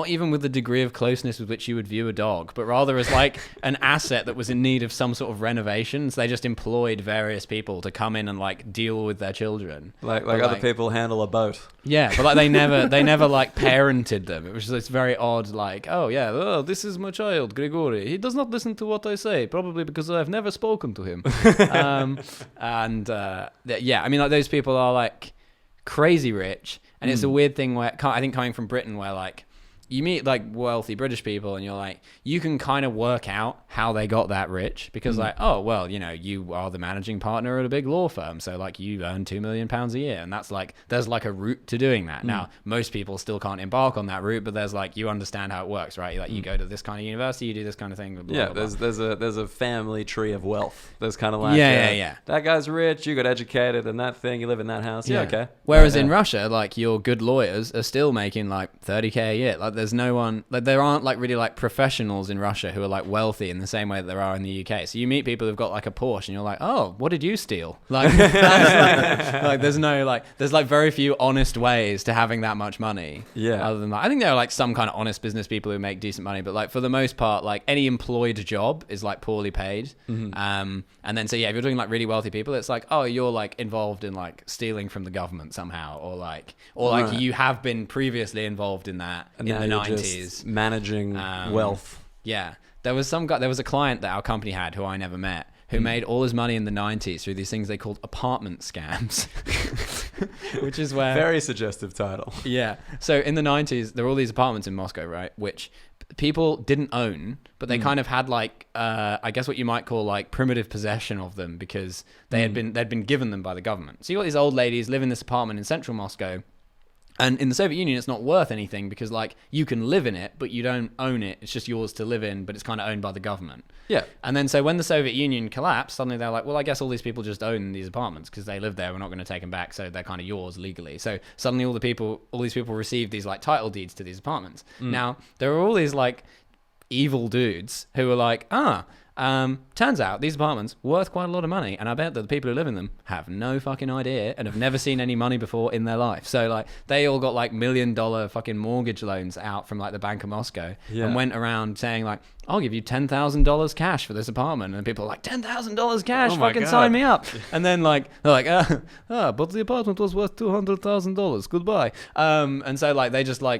Speaker 2: even with the degree of closeness with which you would view a dog, but rather as like an asset that was in need of some sort of renovation. So they just employed various people to come in and like deal with their children,
Speaker 1: like other people handle a boat.
Speaker 2: Yeah, but like they never like parented them. It was just this very odd, like, oh this is my child Grigory, he does not listen to what I say, probably because I've never spoken to him. Yeah, I mean, like those people are like crazy rich, and it's a weird thing where I think coming from Britain, where like you meet like wealthy British people and you're like, you can kind of work out how they got that rich, because like, oh, well, you know, you are the managing partner at a big law firm. So like you earn £2 million a year. And that's like, there's like a route to doing that. Now, most people still can't embark on that route, but there's like, you understand how it works, right? Like you go to this kind of university, you do this kind of thing. Blah,
Speaker 1: yeah.
Speaker 2: blah, blah.
Speaker 1: There's a family tree of wealth. There's kind of like,
Speaker 2: yeah.
Speaker 1: That guy's rich, you got educated, and that thing, you live in that house. Yeah. Okay.
Speaker 2: Whereas in Russia, like your good lawyers are still making like 30K a year. Like there's no one, like there aren't like really like professionals in Russia who are like wealthy in the same way that there are in the UK. So you meet people who've got like a Porsche and you're like, oh, what did you steal? Like, that's like there's no like, there's like very few honest ways to having that much money.
Speaker 1: Yeah.
Speaker 2: Other than that, I think there are like some kind of honest business people who make decent money, but like for the most part, like any employed job is like poorly paid. And then so yeah, if you're doing like really wealthy people, it's like, oh, you're like involved in like stealing from the government somehow, or like
Speaker 1: Right.
Speaker 2: you have been previously involved in that
Speaker 1: And
Speaker 2: in
Speaker 1: now
Speaker 2: the
Speaker 1: you're
Speaker 2: 90s.
Speaker 1: just managing wealth.
Speaker 2: Yeah. There was a client that our company had who I never met, who made all his money in the 90s through these things they called apartment scams, which is where...
Speaker 1: Very suggestive title.
Speaker 2: Yeah. So in the 90s, there were all these apartments in Moscow, right, which people didn't own, but they kind of had like, I guess what you might call like primitive possession of them, because they'd been given them by the government. So you got these old ladies live in this apartment in central Moscow. And in the Soviet Union, it's not worth anything because, like, you can live in it, but you don't own it. It's just yours to live in, but it's kind of owned by the government.
Speaker 1: Yeah.
Speaker 2: And then so when the Soviet Union collapsed, suddenly they're like, well, I guess all these people just own these apartments because they live there. We're not going to take them back, so they're kind of yours legally. So suddenly all these people received these, like, title deeds to these apartments. Now, there are all these, like, evil dudes who are like, turns out these apartments worth quite a lot of money, and I bet that the people who live in them have no fucking idea and have never seen any money before in their life. So like they all got like $1 million fucking mortgage loans out from like the Bank of Moscow and went around saying like, I'll give you $10,000 cash for this apartment, and people are like, $10,000 cash, fucking sign me up. And then like they're like, but the apartment was worth $200,000. Goodbye. And so like they just like